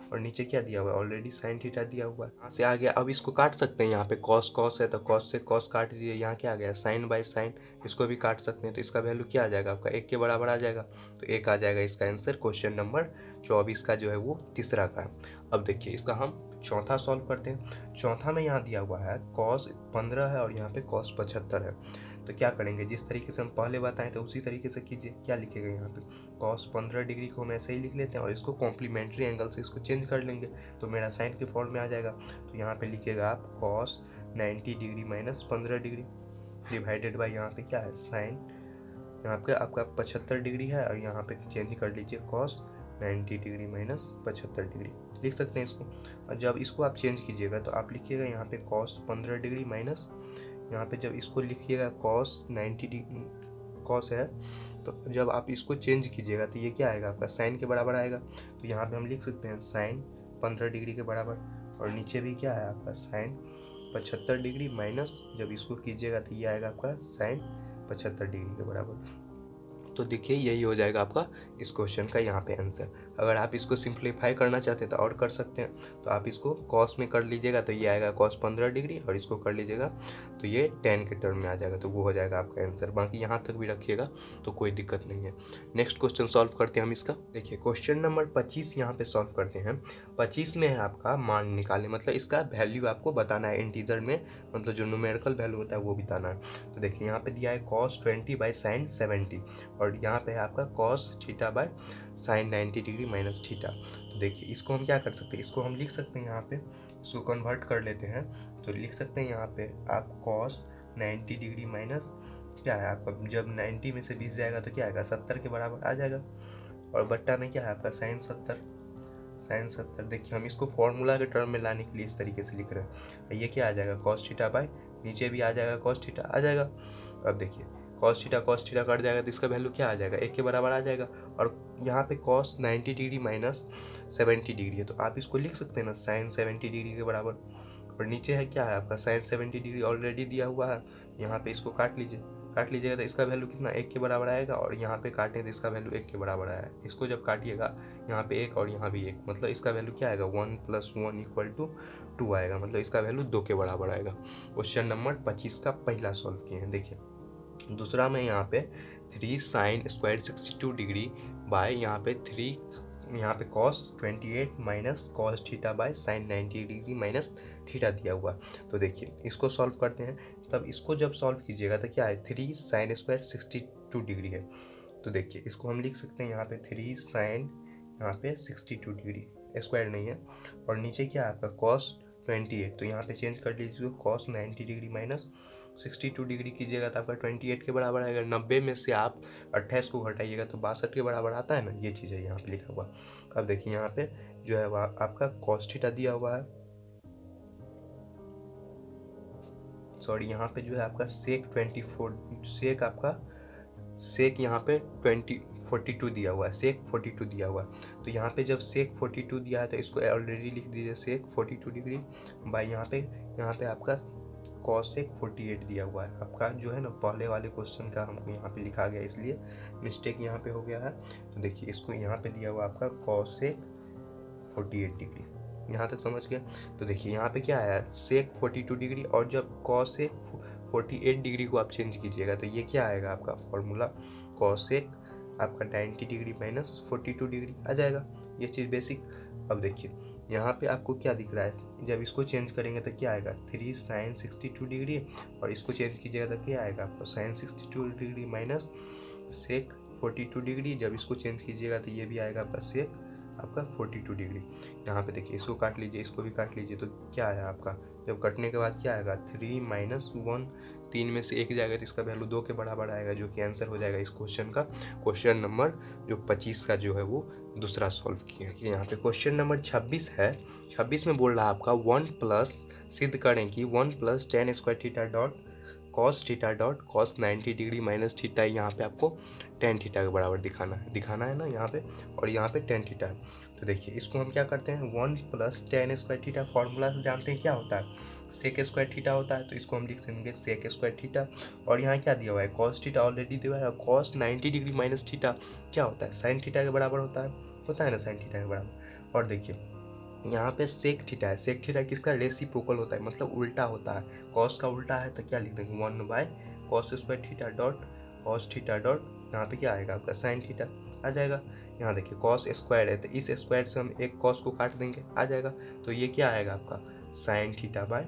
और नीचे क्या दिया हुआ है, ऑलरेडी साइन थीटा दिया हुआ है। यहाँ से आ गया, अब इसको काट सकते हैं, यहाँ पे कॉस कॉस है तो कॉस से कॉस काट दीजिए, यहाँ क्या आ गया साइन बाय साइन, इसको भी काट सकते हैं, तो इसका वैल्यू क्या आ जाएगा आपका 1 के बराबर आ जाएगा, तो 1 आ जाएगा इसका आंसर क्वेश्चन नंबर 24 का जो है वो तीसरा का है। अब देखिए इसका हम चौथा सॉल्व करते हैं। चौथा में यहाँ दिया हुआ है कॉस 15 है और यहाँ पे कॉस 75 है, तो क्या करेंगे, जिस तरीके से हम पहले बताएं तो उसी तरीके से कीजिए। क्या लिखेगा यहाँ पे, कॉस 15 डिग्री को हम ऐसे ही लिख लेते हैं और इसको कॉम्प्लीमेंट्री एंगल से इसको चेंज कर लेंगे तो मेरा साइन के फॉर्म में आ जाएगा, तो यहाँ पे लिखिएगा आप cos 90 degree minus 15 degree divided by यहाँ पे क्या है साइन, यहाँ पे आपका 75 डिग्री है और यहाँ पे चेंज कर लीजिए कॉस 90 डिग्री माइनस 75 डिग्री लिख सकते हैं इसको। और जब इसको आप चेंज कीजिएगा तो आप लिखिएगा यहाँ पे कॉस 15 डिग्री माइनस, यहाँ पे जब इसको लिखिएगा कॉस 90 डिग्री कॉस है, तो जब आप इसको चेंज कीजिएगा तो ये क्या आएगा आपका साइन के बराबर आएगा, तो यहाँ पे हम लिख सकते हैं साइन 15 डिग्री के बराबर, और नीचे भी क्या है आपका साइन 75 डिग्री माइनस, जब इसको कीजिएगा तो ये आएगा आपका साइन 75 डिग्री के बराबर। तो देखिए यही हो जाएगा आपका इस क्वेश्चन का यहाँ पे आंसर। अगर आप इसको सिंप्लीफाई करना चाहते हैं तो और कर सकते हैं, तो आप इसको कॉस में कर लीजिएगा तो ये आएगा कॉस 15 डिग्री, और इसको कर लीजिएगा तो ये 10 के टर्म में आ जाएगा, तो वो हो जाएगा आपका आंसर। बाकी यहाँ तक भी रखिएगा तो कोई दिक्कत नहीं है। नेक्स्ट क्वेश्चन सॉल्व करते हैं हम इसका। देखिए क्वेश्चन नंबर 25 यहाँ पे सॉल्व करते हैं। 25 में है आपका मान निकालें, मतलब इसका वैल्यू आपको बताना है इंटीजर में, मतलब जो न्यूमेरिकल वैल्यू होता है वो बताना है। तो देखिए यहाँ पे दिया है कॉस 20 बाई साइन 70, और यहाँ पे है आपका cos theta by sign 90 degree minus theta. तो देखिए इसको हम क्या कर सकते हैं, इसको हम लिख सकते हैं यहाँ पे, इसको कन्वर्ट कर लेते हैं तो लिख सकते हैं यहाँ पे आप कॉस 90 डिग्री माइनस क्या है आपका, जब 90 में से 20 जाएगा तो क्या आएगा 70 के बराबर आ जाएगा, और बट्टा में क्या है आपका साइन 70। देखिए हम इसको फॉर्मूला के टर्म में लाने के लिए इस तरीके से लिख रहे हैं, ये क्या आ जाएगा कॉस थीटा बाय, नीचे भी आ जाएगा कॉस थीटा आ जाएगा। अब देखिए कॉस थीटा कट जाएगा तो इसका वैल्यू क्या आ जाएगा 1 के बराबर आ जाएगा, और यहाँ पे कॉस 90 डिग्री माइनस 70 डिग्री है, तो आप इसको लिख सकते हैं ना साइन 70 डिग्री के बराबर, और नीचे है क्या है आपका साइन 70 डिग्री ऑलरेडी दिया हुआ है, यहाँ पे इसको काट लीजिएगा तो इसका वैल्यू कितना 1 के बराबर आएगा, और यहाँ पे काटें तो इसका वैल्यू 1 के बराबर आया है। इसको जब काटिएगा यहाँ पे 1 और यहाँ भी 1, मतलब इसका वैल्यू क्या आएगा 1 + 1 = 2 आएगा, मतलब इसका वैल्यू 2 के बराबर आएगा। क्वेश्चन नंबर 25 का पहला सॉल्व किए हैं। देखिए दूसरा में यहाँ पे 3 साइन स्क्वायर 62 डिग्री बाय यहाँ पे cos 28 minus cos theta by sign 90 degree minus theta दिया हुआ। तो देखिए इसको सॉल्व करते हैं, तब इसको जब सॉल्व कीजिएगा तो क्या है 3 साइन स्क्वायर 62 डिग्री है, तो देखिए इसको हम लिख सकते हैं यहाँ पे 3 साइन यहाँ पे 62 डिग्री, स्क्वायर नहीं है, और नीचे क्या है आपका कॉस 28, तो यहाँ पे चेंज कर लीजिए कॉस 90 डिग्री माइनस 62 डिग्री कीजिएगा तो आपका 28 के बराबर आएगा। 90 में से आप 28 को घटाइएगा तो 62 के बराबर आता है ना, ये चीज़ है यहाँ पे लिखा हुआ। अब देखिए यहाँ पे जो है वह आपका कॉस थीटा दिया हुआ है, सॉरी यहाँ पे जो है आपका सेक 24 सेक आपका सेक यहाँ पे 42 दिया हुआ है, सेक 42 दिया हुआ है। तो यहाँ पे जब सेक 42 दिया है तो इसको ऑलरेडी लिख दीजिए सेक 42 डिग्री बाई यहाँ पे आपका कॉसेक 48 दिया हुआ है। आपका जो है ना पहले वाले क्वेश्चन का हमको यहाँ पे लिखा गया, इसलिए मिस्टेक यहाँ पे हो गया है। तो देखिए इसको यहाँ पे दिया हुआ आपका कॉसेक 48 डिग्री, यहाँ तक समझ गए। तो देखिए यहाँ पे क्या आया, सेक 42 डिग्री, और जब कॉसेक 48 डिग्री को आप चेंज कीजिएगा तो ये क्या आएगा आपका फॉर्मूला, कॉसेक आपका 90 डिग्री माइनस 42 डिग्री आ जाएगा। ये चीज़ बेसिक। अब देखिए यहाँ पे आपको क्या दिख रहा है, जब इसको चेंज करेंगे तो क्या आएगा 3 साइन 62 डिग्री, और इसको चेंज कीजिएगा तो क्या आएगा आपको sine 62 degree minus sec 42 degree. जब इसको चेंज कीजिएगा तो ये भी आएगा आपका सेक आपका 42 डिग्री। यहाँ पे देखिए इसको काट लीजिए, इसको भी काट लीजिए, तो क्या आया आपका, जब कटने के बाद क्या आएगा 3 माइनस 1, 3 में से 1 जाएगा तो इसका वैल्यू 2 के बराबर आएगा, जो कि आंसर हो जाएगा इस क्वेश्चन का। क्वेश्चन नंबर जो 25 का जो है वो दूसरा सॉल्व किया है। यहाँ पे क्वेश्चन नंबर 26 है। 26 में बोल रहा है आपका 1 प्लस सिद्ध करें कि 1 plus tan square theta dot cos 90 degree minus theta, यहाँ पे आपको tan थीटा के बराबर दिखाना है ना यहाँ पे, और यहाँ पे tan थीटा है। तो देखिए इसको हम क्या करते हैं, 1 plus tan square theta formula से जानते हैं क्या होता है, सेक स्क्वायर थीटा होता है। तो इसको हम लिख देंगे सेक स्क्वायर थीटा, और यहाँ क्या दिया हुआ है कॉस थीटा ऑलरेडी दिया हुआ है, और कॉस 90 डिग्री माइनस थीटा क्या होता है, साइन थीटा के बराबर होता है ना, साइन थीटा के बराबर। और देखिए यहाँ पे सेक थीटा है, सेक थीटा किसका रेसिप्रोकल होता है, मतलब उल्टा होता है, कॉस का उल्टा है। तो क्या लिख देंगे 1 bye cos square theta dot cos theta dot यहाँ पे क्या आएगा आपका साइन थीटा आ जाएगा। यहाँ देखिए कॉस स्क्वायर है तो इस स्क्वायर से हम एक कॉस को काट देंगे आ जाएगा, तो ये क्या आएगा आपका साइन थीटा बाय,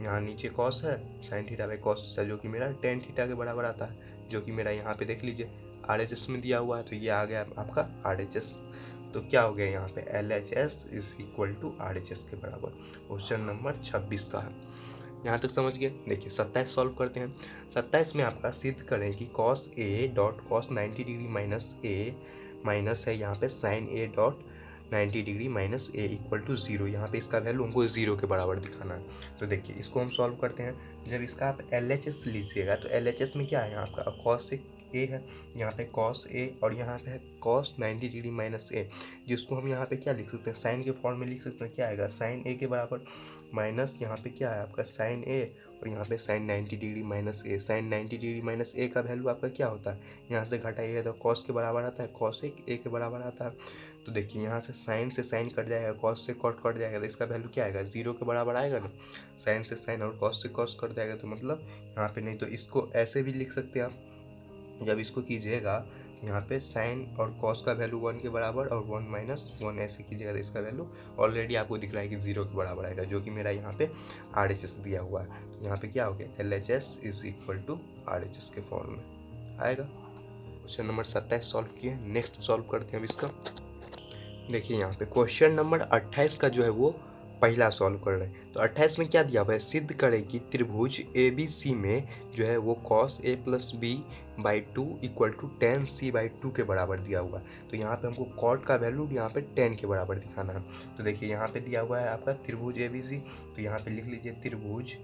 यहाँ नीचे कॉस है, sign theta by cos theta, जो कि मेरा टेन थीटा के बराबर आता है, जो कि मेरा यहाँ पे देख लीजिए RHS में दिया हुआ है। तो ये आ गया आपका RHS। तो क्या हो गया यहाँ पे LHS is equal to RHS के बराबर। क्वेश्चन नंबर 26 का है, यहाँ तक समझ गए। देखिए 27 सॉल्व करते हैं। 27 में आपका सिद्ध करें कि cos A dot cos 90 degree minus A minus है यहाँ पे sine A dot 90 degree minus A equal to 0, यहाँ पे इसका वैल्यू हमको 0 के बराबर दिखाना है। तो देखिए इसको हम सॉल्व करते हैं। जब इसका आप LHS लीजिएगा तो LHS में क्या है, यहाँ आपका कॉस A है, यहाँ पे कॉस A, और यहाँ पे है कॉस 90 डिग्री माइनस A, जिसको हम यहाँ पे क्या लिख सकते हैं, साइन के फॉर्म में लिख सकते हैं। क्या आएगा साइन A के बराबर माइनस यहाँ पे क्या है आपका साइन A, और यहाँ पे sine 90 degree minus A। Sine 90 degree minus A का वैल्यू आपका क्या होता है, यहाँ से घटाइएगा तो कॉस के बराबर आता है, कॉस A के बराबर आता है। तो देखिए यहाँ से साइन कट जाएगा, कॉस से कट जाएगा, तो इसका वैल्यू क्या आएगा 0 के बराबर आएगा ना। साइन से साइन और कॉस से कॉस कट जाएगा, तो मतलब यहाँ पे नहीं, तो इसको ऐसे भी लिख सकते हैं आप। जब इसको कीजिएगा यहाँ पे साइन और कॉस का वैल्यू 1 के बराबर और 1 माइनस 1 ऐसे कीजिएगा तो इसका वैल्यू ऑलरेडी आपको दिख रहा है कि 0 के बराबर आएगा, जो कि मेरा यहाँ पे RHS दिया हुआ है। तो यहाँ पे क्या हो गया LHS is equal to RHS के फॉर्म में आएगा। क्वेश्चन नंबर 27 सॉल्व किए। नेक्स्ट सॉल्व करते हैं अब इसका। देखिए यहाँ पे क्वेश्चन नंबर 28 का जो है वो पहला सॉल्व कर रहे हैं। तो 28 में क्या दिया हुआ है, सिद्ध करें कि त्रिभुज ABC में जो है वो cos A plus B by 2 equal to tan C by 2 के बराबर दिया हुआ है। तो यहाँ पे हमको cot का वैल्यू यहाँ पे tan के बराबर दिखाना है। तो देखिए यहाँ पे दिया हुआ है आपका त्रिभुज ABC, तो यहाँ पे लिख लीजिए त्रिभुज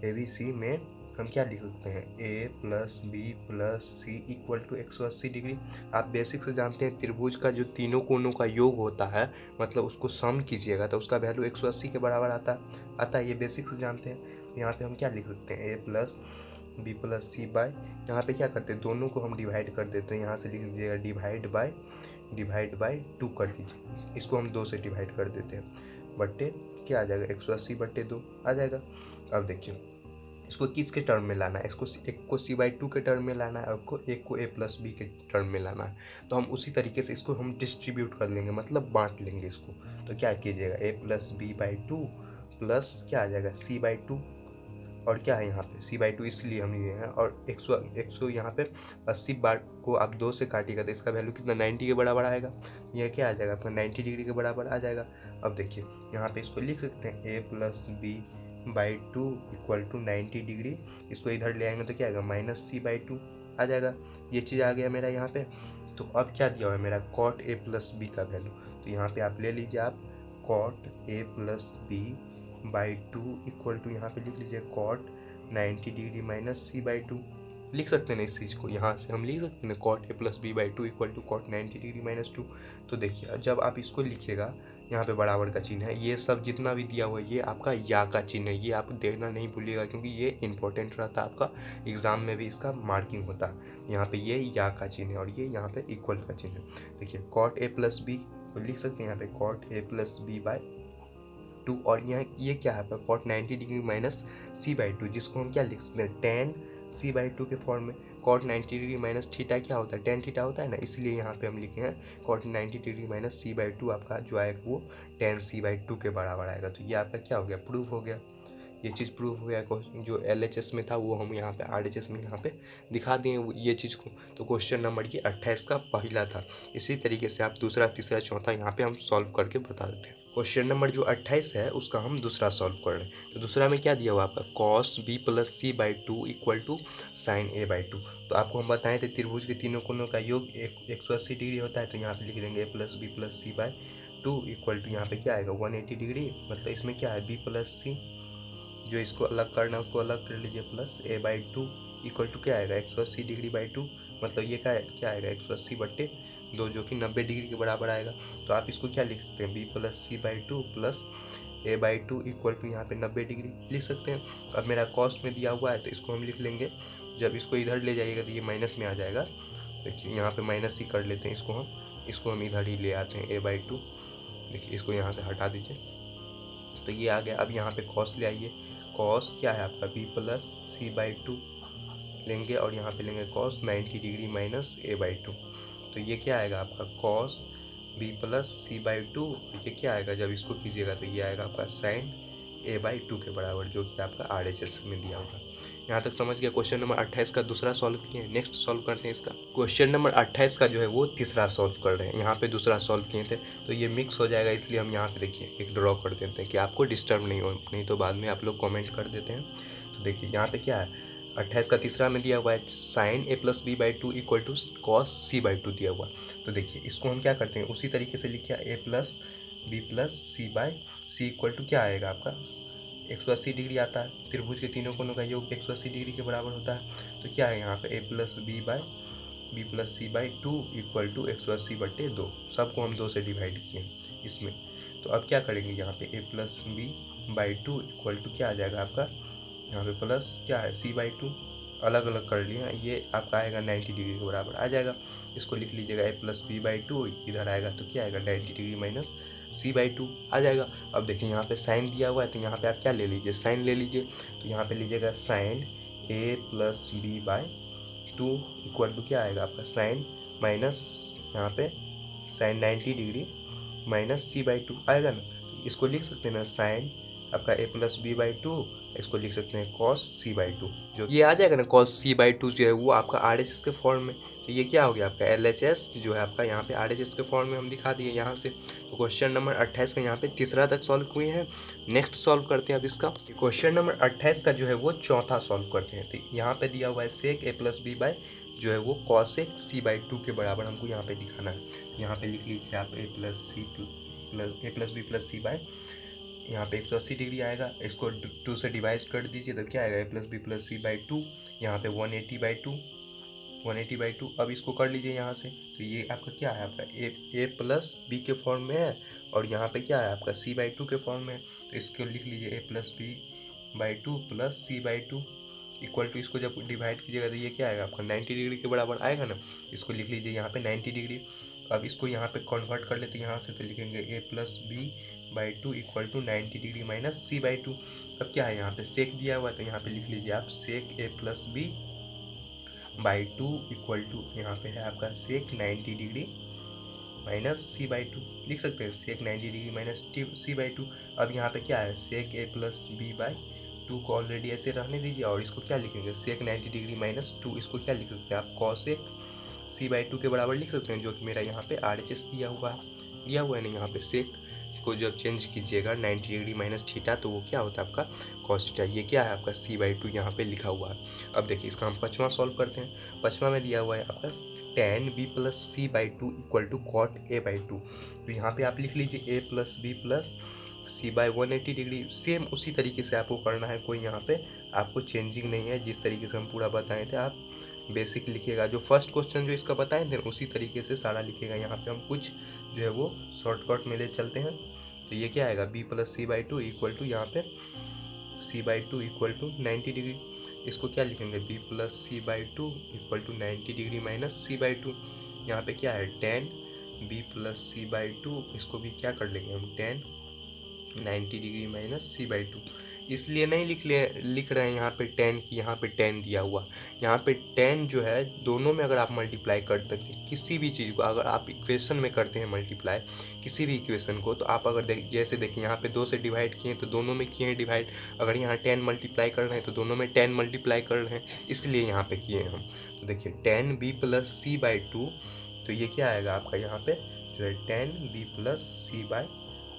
ABC में हम क्या लिख सकते हैं A plus B plus C equal to 180 degree. आप बेसिक से जानते हैं त्रिभुज का जो तीनों कोनों का योग होता है, मतलब उसको सम कीजिएगा तो उसका वैल्यू 180 के बराबर आता है, ये बेसिक से जानते हैं। यहाँ पे हम क्या लिख सकते हैं A plus B plus C by, यहाँ पे क्या करते हैं दोनों को हम डिवाइड कर देते हैं, यहाँ से लिख लीजिएगा डिवाइड बाय 2 कर दीजिए, इसको हम 2 से डिवाइड कर देते हैं, बट्टे क्या आ जाएगा 180 बट्टे 2 आ जाएगा। अब देखिए इसको किसके टर्म में लाना है, इसको एक को C बाई 2 के टर्म में लाना है, और एक को A प्लस B के टर्म में लाना है। तो हम उसी तरीके से इसको हम डिस्ट्रीब्यूट कर लेंगे, मतलब बांट लेंगे इसको। तो क्या कीजिएगा A plus B by 2 plus क्या आ जाएगा C बाई 2, और क्या है यहाँ पे C बाई 2 इसलिए हम लिए हैं, और 100 यहाँ पे 80 बार को आप 2 से काटिएगा तो इसका वैल्यू कितना 90 के बराबर आएगा। यह क्या आ जाएगा आपका 90 डिग्री के बराबर आ जाएगा। अब देखिए यहाँ पे इसको लिख सकते हैं A plus B by 2 equal to 90 degree, इसको इधर ले आएंगे तो क्या आएगा माइनस C बाई 2 आ जाएगा। ये चीज़ आ गया मेरा यहाँ पे। तो अब क्या दिया हुआ है मेरा cot A प्लस B का वैल्यू, तो यहाँ पे आप ले लीजिए आप cot A plus B by 2 equal to यहाँ पे लिख लीजिए cot 90 degree minus C by 2, लिख सकते हैं ना इस चीज़ को, यहाँ से हम लिख सकते हैं cot A plus B by two equal to cot 90 degree minus 2। तो देखिए जब आप इसको लिखिएगा, यहाँ पे बराबर का चिन्ह है, ये सब जितना भी दिया हुआ है ये आपका या का चिन्ह है, ये आप देखना नहीं भूलिएगा क्योंकि ये इंपॉर्टेंट रहता है, आपका एग्जाम में भी इसका मार्किंग होता है। यहाँ पे ये या का चिन्ह है और ये यहाँ पे इक्वल का चिन्ह है। देखिए कॉट ए प्लस बी लिख सकते हैं यहाँ पे cot A plus B by two, और यहाँ ये क्या है cot 90 degree minus C by two, जिसको हम क्या लिख सकते हैं टेन सी बाई टू के फॉर्म में। कॉट 90 डिग्री माइनस थीटा क्या होता है, टेन थीटा होता है ना, इसलिए यहाँ पे हम लिखे हैं cot 90 degree minus C by two, आपका जो आएगा वो टेन सी बाई टू के बराबर आएगा। तो ये आपका क्या हो गया, प्रूफ हो गया, ये चीज़ प्रूफ हो गया। जो LHS में था वो हम यहाँ पे RHS में यहाँ पे दिखा दिए ये चीज़ को। तो क्वेश्चन नंबर ये 28 का पहला था। इसी तरीके से आप दूसरा, तीसरा, चौथा यहाँ पे हम सॉल्व करके बता देते हैं। क्वेश्चन नंबर जो 28 है उसका हम दूसरा सॉल्व कर रहे हैं। तो दूसरा में क्या दिया हुआ आपका cos B plus C by two equal to sine A by two. तो आपको हम बताए थे त्रिभुज के तीनों कोनों का योग 180 डिग्री होता है। तो यहाँ पे लिख देंगे A plus B plus C by two equal to यहाँ पे क्या आएगा 180 डिग्री, मतलब इसमें क्या है बी प्लस सी, जो इसको अलग करना है उसको अलग कर लीजिए, plus A by two equal to क्या आएगा 180 डिग्री बाई टू, मतलब ये क्या आएगा 180 बट्टे 2, जो कि 90 डिग्री के बराबर आएगा। तो आप इसको क्या लिख सकते हैं B plus C by two plus A by two equal to यहाँ पे 90 डिग्री लिख सकते हैं। अब मेरा कॉस में दिया हुआ है तो इसको हम लिख लेंगे, जब इसको इधर ले जाइएगा तो ये माइनस में आ जाएगा। देखिए यहाँ पे माइनस ही कर लेते हैं, इसको हम इधर ही ले आते हैं ए बाई टू। देखिए इसको यहाँ से हटा दीजिए तो ये आ गया। अब यहाँ पे कॉस ले आइए, कॉस क्या है आपका B plus C by two लेंगे और यहाँ पे लेंगे cos 90 degree minus A by two. तो ये क्या आएगा आपका cos B plus C by two, ये क्या आएगा जब इसको कीजिएगा तो ये आएगा आपका साइन ए बाई टू के बराबर, जो कि आपका RHS में दिया होगा। यहाँ तक समझ गया। क्वेश्चन नंबर 28 का दूसरा सॉल्व किए हैं। नेक्स्ट सॉल्व करते हैं इसका। क्वेश्चन नंबर 28 का जो है वो तीसरा सॉल्व कर रहे हैं। यहाँ पे दूसरा सॉल्व किए थे तो ये मिक्स हो जाएगा, इसलिए हम यहाँ पे देखिए एक ड्रॉ कर देते हैं कि आपको डिस्टर्ब नहीं हो, नहीं तो बाद में आप लोग कमेंट कर देते हैं। तो देखिए यहाँ पे क्या है 28 का तीसरा में दिया हुआ है sine A plus B by two equal to cos C by two दिया हुआ। तो देखिए इसको हम क्या करते हैं उसी तरीके से लिखिए A plus B plus C by C equal to क्या आएगा आपका 180 डिग्री आता है। त्रिभुज के तीनों कोनों का योग 180 डिग्री के बराबर होता है। तो क्या है यहाँ पे A plus B plus C by two equal to 180 बट्टे 2, सबको हम 2 से डिवाइड किए इसमें। तो अब क्या करेंगे यहाँ पे A plus B by two equal to क्या आ जाएगा आपका यहाँ पे प्लस क्या है सी बाई टू, अलग अलग कर लिया, ये आपका आएगा 90 डिग्री के बराबर आ जाएगा। इसको लिख लीजिएगा A plus B by two, इधर आएगा तो क्या आएगा 90 degree minus C by two आ जाएगा। अब देखिए यहाँ पे साइन दिया हुआ है तो यहाँ पे आप क्या ले लीजिए साइन ले लीजिए। तो यहाँ पे लीजिएगा sine A plus B by two equal to क्या आएगा आपका साइन माइनस यहाँ पे sine 90 degree minus C by two आएगा ना। इसको लिख सकते हैं ना साइन आपका A plus B by two, इसको लिख सकते हैं कॉस सी बाई टू, जो ये आ जाएगा ना कॉस सी बाई टू जो है वो आपका RHS के फॉर्म में। तो ये क्या हो गया आपका LHS जो है आपका यहाँ पे RHS के फॉर्म में हम दिखा दिए यहाँ से। तो क्वेश्चन नंबर 28 का यहाँ पे तीसरा तक सॉल्व हुए हैं। नेक्स्ट सॉल्व करते हैं अब इसका। क्वेश्चन नंबर 28 का जो है वो चौथा सॉल्व करते हैं। तो यहाँ पे दिया हुआ है sec A plus B by जो है वो कॉसेक सी बाई टू के बराबर हमको यहाँ पे दिखाना है। यहाँ पे लिख लीजिए आप A plus B plus C by यहाँ पे 180 डिग्री आएगा, इसको 2 से डिवाइड कर दीजिए तो क्या आएगा A plus B plus C by two, यहाँ पे 180 बाई टू। अब इसको कर लीजिए यहाँ से तो ये आपका क्या है आपका ए प्लस बी के फॉर्म में है और यहाँ पे क्या है आपका सी बाई टू के फॉर्म में है। तो इसको लिख लीजिए A plus B by two plus C by two equal to, इसको जब डिवाइड कीजिएगा तो ये क्या आएगा आपका 90 डिग्री के बराबर आएगा ना। इसको लिख लीजिए यहाँ पे 90 डिग्री। अब इसको यहाँ पे कन्वर्ट कर लेते हैं यहाँ से, तो लिखेंगे A plus B by two equal to 90 degree minus C by two. अब क्या है यहाँ पे सेक दिया हुआ है तो यहाँ पे लिख लीजिए आप sec A plus B by two equal to यहाँ पे है आपका sec 90 degree minus C by two, लिख सकते हैं sec 90 degree minus C by two. अब यहाँ पे क्या है sec A plus B by two को ऑलरेडी ऐसे रहने दीजिए और इसको क्या लिखेंगे सेक 90 डिग्री माइनस टू, इसको क्या लिख सकते हैं आप कॉसेक सी बाई टू के बराबर लिख सकते हैं, जो कि मेरा यहाँ पे RHS दिया हुआ है ना। यहाँ पे सेक को जब चेंज कीजिएगा 90 डिग्री माइनस थीटा तो वो क्या होता है आपका कॉस थीटा। ये क्या है आपका सी बाई टू यहाँ पे लिखा हुआ है। अब देखिए इसका हम पाँचवा सॉल्व करते हैं। पाँचवा में दिया हुआ है आपका tan B plus C by two equal to cot A by two. तो यहाँ पे आप लिख लीजिए A plus B plus C by 180 degree, same उसी तरीके से आपको करना है, कोई यहाँ पे आपको चेंजिंग नहीं है। जिस तरीके से हम पूरा बताए थे आप बेसिक लिखिएगा, जो फर्स्ट क्वेश्चन जो इसका बताएं थे उसी तरीके से सारा लिखिएगा। यहाँ पे हम कुछ जो है वो शॉर्टकट में ले चलते हैं। तो ये क्या आएगा, B plus C by two equal to, यहाँ पे C by two equal to 90 degree. इसको क्या लिखेंगे, B plus C by two equal to 90 degree minus C by two. यहाँ पे क्या है, tan B plus C by two, इसको भी क्या कर लेंगे हम, tan 90 degree minus C by two. इसलिए नहीं लिख रहे हैं यहाँ पे टेन की, यहाँ पे टेन दिया हुआ, यहाँ पे टेन जो है दोनों में अगर आप मल्टीप्लाई कर सकते हैं किसी भी चीज़ को, अगर आप इक्वेशन में करते हैं मल्टीप्लाई किसी भी इक्वेशन को, तो आप अगर जैसे देखिए यहाँ पे 2 से डिवाइड किए तो दोनों में किए हैं डिवाइड, अगर यहाँ 10 मल्टीप्लाई कर रहे हैं तो दोनों में 10 मल्टीप्लाई कर रहे हैं, इसलिए यहाँ पे किए हम। तो देखिए 10 B plus C by two, तो ये क्या आएगा आपका यहाँ पे जो है 10 B plus C by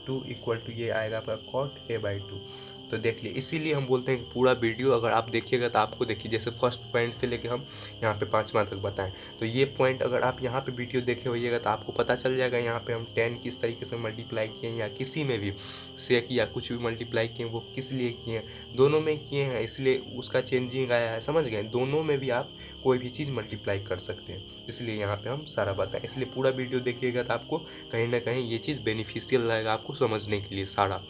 two equal to ये आएगा आपका कॉट ए बाई टू। तो देख लिए, इसीलिए हम बोलते हैं कि पूरा वीडियो अगर आप देखिएगा तो आपको देखिए जैसे फर्स्ट पॉइंट से लेके हम यहाँ पे 5वां तक बताएं, तो ये पॉइंट अगर आप यहाँ पे वीडियो देखे होइएगा तो आपको पता चल जाएगा यहाँ पे हम 10 किस तरीके से मल्टीप्लाई किए हैं, या किसी में भी सेक या कुछ भी मल्टीप्लाई किए वो किस लिए किए हैं, दोनों में किए हैं इसलिए उसका चेंजिंग आया है, समझ गए। दोनों में भी आप कोई भी चीज़ मल्टीप्लाई कर सकते हैं, इसलिए यहाँ पे हम सारा बताएं। इसलिए पूरा वीडियो देखिएगा तो आपको कहीं ना कहीं ये चीज़ बेनिफिशियल रहेगा आपको समझने के लिए सारा।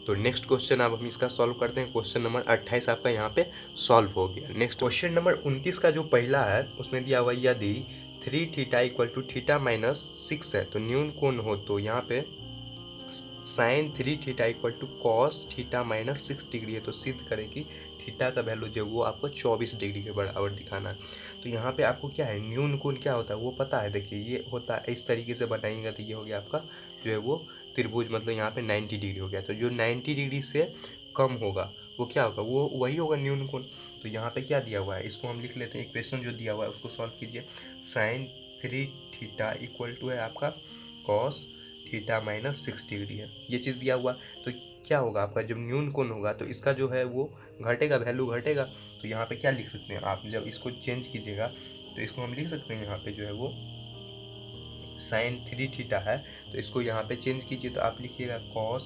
तो नेक्स्ट क्वेश्चन अब हम इसका सॉल्व करते हैं। क्वेश्चन नंबर 28 आपका यहाँ पे सॉल्व हो गया। नेक्स्ट क्वेश्चन नंबर 29 का जो पहला है उसमें दिया हुआ यदि 3 theta equal to theta minus 6 है तो न्यून कोण हो, तो यहाँ पे sine 3 theta equal to cos theta minus 6 degree है, तो सिद्ध करें कि थीटा का वैल्यू जो वो आपको 24 डिग्री के बराबर दिखाना है। तो यहाँ पे आपको क्या है, न्यून कोण क्या होता है वो पता है। देखिए ये होता है, इस तरीके से बनाएंगे तो ये हो गया आपका जो है वो त्रिभुज, मतलब यहाँ पे 90 डिग्री हो गया। तो जो 90 डिग्री से कम होगा वो क्या होगा, वो वही होगा न्यून कोण। तो यहाँ पे क्या दिया हुआ है, इसको हम लिख लेते हैं, इक्वेशन जो दिया हुआ है उसको सॉल्व कीजिए। साइन 3 थीटा इक्वल टू है आपका कॉस थीटा माइनस 6 डिग्री है, ये चीज़ दिया हुआ। तो क्या होगा आपका, जब न्यून कोण होगा तो इसका जो है वो घटेगा, वैल्यू घटेगा। तो यहाँ पे क्या लिख सकते हैं आप, जब इसको चेंज कीजिएगा तो इसको हम लिख सकते हैं यहाँ पे जो है वो साइन 3 थीटा है, तो इसको यहाँ पे चेंज कीजिए तो आप लिखिएगा कॉस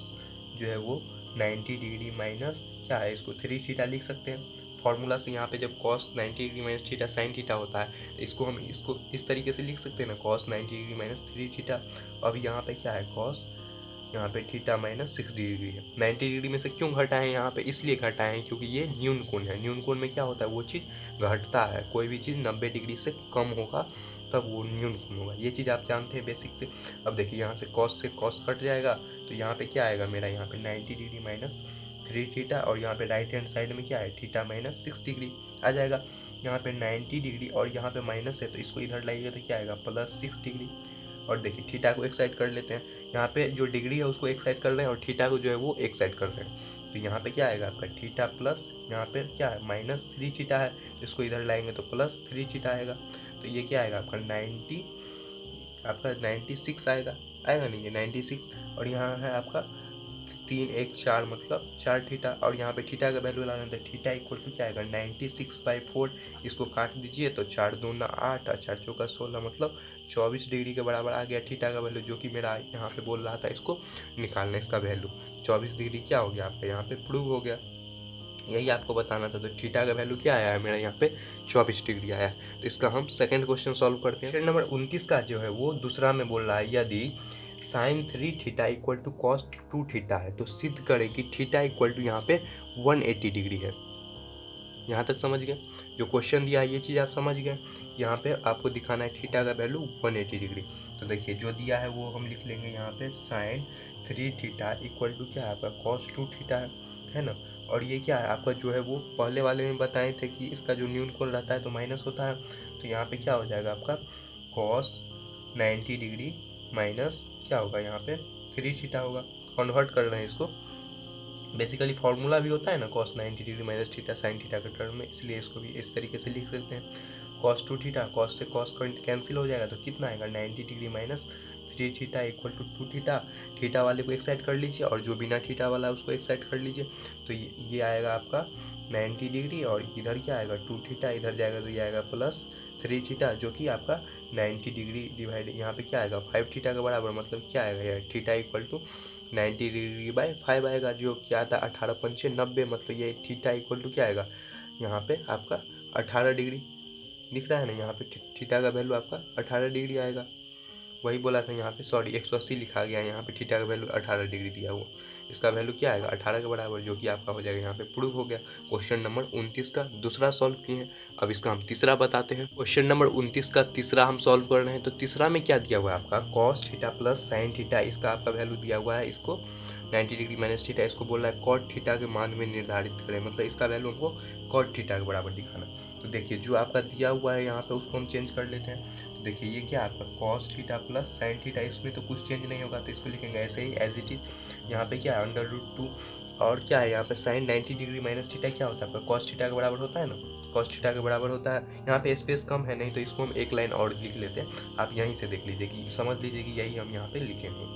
जो है वो 90 डिग्री माइनस क्या है, इसको 3 थीटा लिख सकते हैं फॉर्मूला से। यहाँ पे जब cos 90 degree minus theta sine theta होता है तो इसको हम इसको इस तरीके से लिख सकते हैं ना, कॉस 90 डिग्री माइनस 3 थीटा। अब यहाँ पे क्या है, कॉस यहाँ पे थीटा माइनस 6 डिग्री है। 90 डिग्री में से क्यों घटा है यहाँ पे, इसलिए घटा है क्योंकि ये न्यून कोण है। न्यून कोण में क्या होता है, वो चीज़ घटता है, कोई भी चीज़ 90 डिग्री से कम होगा तब वो न्यून कोण होगा, ये चीज़ आप जानते हैं बेसिक से। अब देखिए यहाँ से कॉस कट जाएगा तो यहाँ पे क्या आएगा मेरा, यहाँ पे 90 डिग्री माइनस 3 थीटा, और यहाँ पे राइट हैंड साइड में क्या है, थीटा माइनस 6 डिग्री आ जाएगा। यहाँ पे 90 डिग्री और यहाँ पे माइनस है तो इसको इधर लाइएगा तो क्या आएगा, प्लस 6 डिग्री। और देखिए थीटा को एक साइड कर लेते हैं, यहाँ पे जो डिग्री है उसको एक साइड कर रहे हैं और थीटा को जो है वो एक साइड कर रहे हैं। तो यहाँ पे क्या आएगा आपका थीटा प्लस यहाँ पे क्या है माइनस 3 थीटा है, तो इसको इधर लाएंगे तो प्लस 3 थीटा आएगा। तो ये क्या आएगा आपका 96 आएगा नहीं, ये 96। और यहाँ है आपका 3 1 4 मतलब 4 थीटा, और यहाँ पे थीटा का वैल्यू लाना है, थीटा इक्वल टू क्या आएगा 96/4। इसको काट दीजिए तो 4 दूना 8 और 4 चौका 16 मतलब 24 डिग्री के बराबर आ गया थीटा का वैल्यू, जो कि मेरा यहाँ पे बोल रहा था इसको निकालना, इसका वैल्यू 24 डिग्री क्या हो गया आपका यहाँ पे प्रूव हो गया। यही आपको बताना था। तो थीटा का वैल्यू क्या आया है मेरा यहाँ पे 24 डिग्री आया है। तो इसका हम सेकंड क्वेश्चन सॉल्व करते हैं। क्वेश्चन नंबर 29 का जो है वो दूसरा में बोल रहा है यदि sine 3 theta equal to cos 2 theta है तो सिद्ध करें कि थीटा इक्वल टू यहाँ पे 180 डिग्री है। यहाँ तक समझ गए, जो क्वेश्चन दिया है ये चीज़ आप समझ गए। यहाँ पे आपको दिखाना है थीटा का वैल्यू 180 डिग्री। तो देखिए जो दिया है वो हम लिख लेंगे यहाँ पे साइन 3 थीटा इक्वल टू क्या है आपका कॉस 2 थीटा है ना। और ये क्या है आपका जो है वो पहले वाले में बताए थे कि इसका जो न्यून कोण रहता है तो माइनस होता है। तो यहाँ पे क्या हो जाएगा आपका कॉस 90 डिग्री माइनस क्या होगा यहाँ पे 3 थीटा होगा। कन्वर्ट कर रहे हैं इसको, बेसिकली फार्मूला भी होता है ना cos 90 degree minus theta sine theta के टर्म में, इसलिए इसको भी इस तरीके से लिख सकते हैं। कॉस 2 थीटा, कॉस से कॉस कैंसिल हो जाएगा तो कितना आएगा 90 degree minus 3 theta equal to 2 theta. Theta वाले को एक साइड कर लीजिए और जो बिना थीटा वाला है उसको एक साइड कर लीजिए। तो ये आएगा आपका 90 डिग्री और इधर क्या आएगा 2 थीटा, इधर जाएगा तो ये आएगा प्लस 3 थीटा, जो कि आपका 90 डिग्री डिवाइड यहाँ पे क्या आएगा 5 थीटा के बराबर। मतलब क्या आएगा यार theta equal to 90 degree by 5 आएगा, जो क्या था 18 पंचे 90। मतलब ये थीटा इक्वल टू क्या आएगा यहाँ पे आपका 18 डिग्री। दिख रहा है ना, यहाँ पे थीटा का वैल्यू आपका 18 डिग्री आएगा। वही बोला था यहाँ पे, सॉरी 180 लिखा गया है, यहाँ पे थीटा का वैल्यू 18 डिग्री दिया हुआ, इसका वैल्यू क्या आएगा 18 के बराबर, जो कि आपका हो जाएगा यहाँ पे प्रूव हो गया। क्वेश्चन नंबर 29 का दूसरा सॉल्व किए हैं। अब इसका हम तीसरा बताते हैं। क्वेश्चन नंबर 29 का तीसरा हम सॉल्व कर रहे हैं। तो तीसरा में क्या दिया हुआ है आपका cos theta plus sine theta, इसका आपका वैल्यू दिया हुआ है, इसको 90 डिग्री माइनस थीटा, इसको बोल रहा है कॉट थीटा के मान में निर्धारित करें, मतलब इसका वैल्यू हमको कॉट थीटा के बराबर दिखाना। तो देखिए जो आपका दिया हुआ है यहाँ पे उसको हम चेंज कर लेते हैं। तो देखिए ये क्या आपका cos theta plus sine theta, इसमें तो कुछ चेंज नहीं होगा, तो इसको लिखेंगे ऐसे ही एज इट इज। यहाँ पे क्या है √2, और क्या है यहाँ पे साइन 90 डिग्री माइनस थीटा क्या होता है आपका कॉस थीटा के बराबर होता है ना, कॉस थीटा के बराबर होता है। यहाँ पे स्पेस कम है, नहीं तो इसको हम एक लाइन और लिख लेते हैं, आप यहीं से देख लीजिए कि समझ लीजिए कि यही हम यहाँ पे लिखेंगे।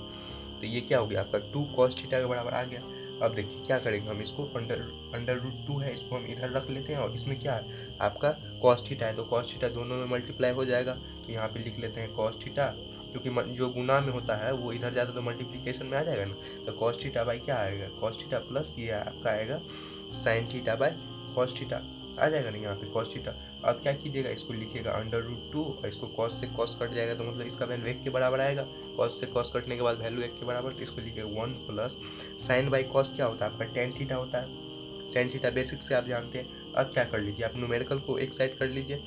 तो ये क्या हो गया आपका 2 कॉस थीटा के बराबर आ गया। अब देखिए क्या करेंगे हम, इसको √2 है, इसको हम इधर रख लेते हैं, और इसमें क्या है आपका कॉस थीटा है, तो कॉस थीटा दोनों में मल्टीप्लाई हो जाएगा। तो यहाँ पे लिख लेते हैं कॉस थीटा, क्योंकि जो गुना में होता है वो इधर जाता तो मल्टीप्लिकेशन में आ जाएगा ना, तो कॉस थीटा बाई क्या आएगा कॉस थीटा प्लस ये आपका आएगा sine theta by cos theta आ जाएगा ना यहाँ पे कॉस थीटा। अब क्या कीजिएगा, इसको लिखिएगा √2 और इसको कॉस से कॉस कट जाएगा, तो मतलब इसका वैल्यू 1 के बराबर आएगा। कॉस से कॉस कटने के बाद वैल्यू 1 के बराबर, तो इसको लिखिएगा 1 प्लस साइन बाई कॉस क्या होता है आपका टेन थीटा होता है, टेन थीटा बेसिक से आप जानते हैं। अब क्या कर लीजिए, आप न्यूमेरिकल को एक साइड कर लीजिए,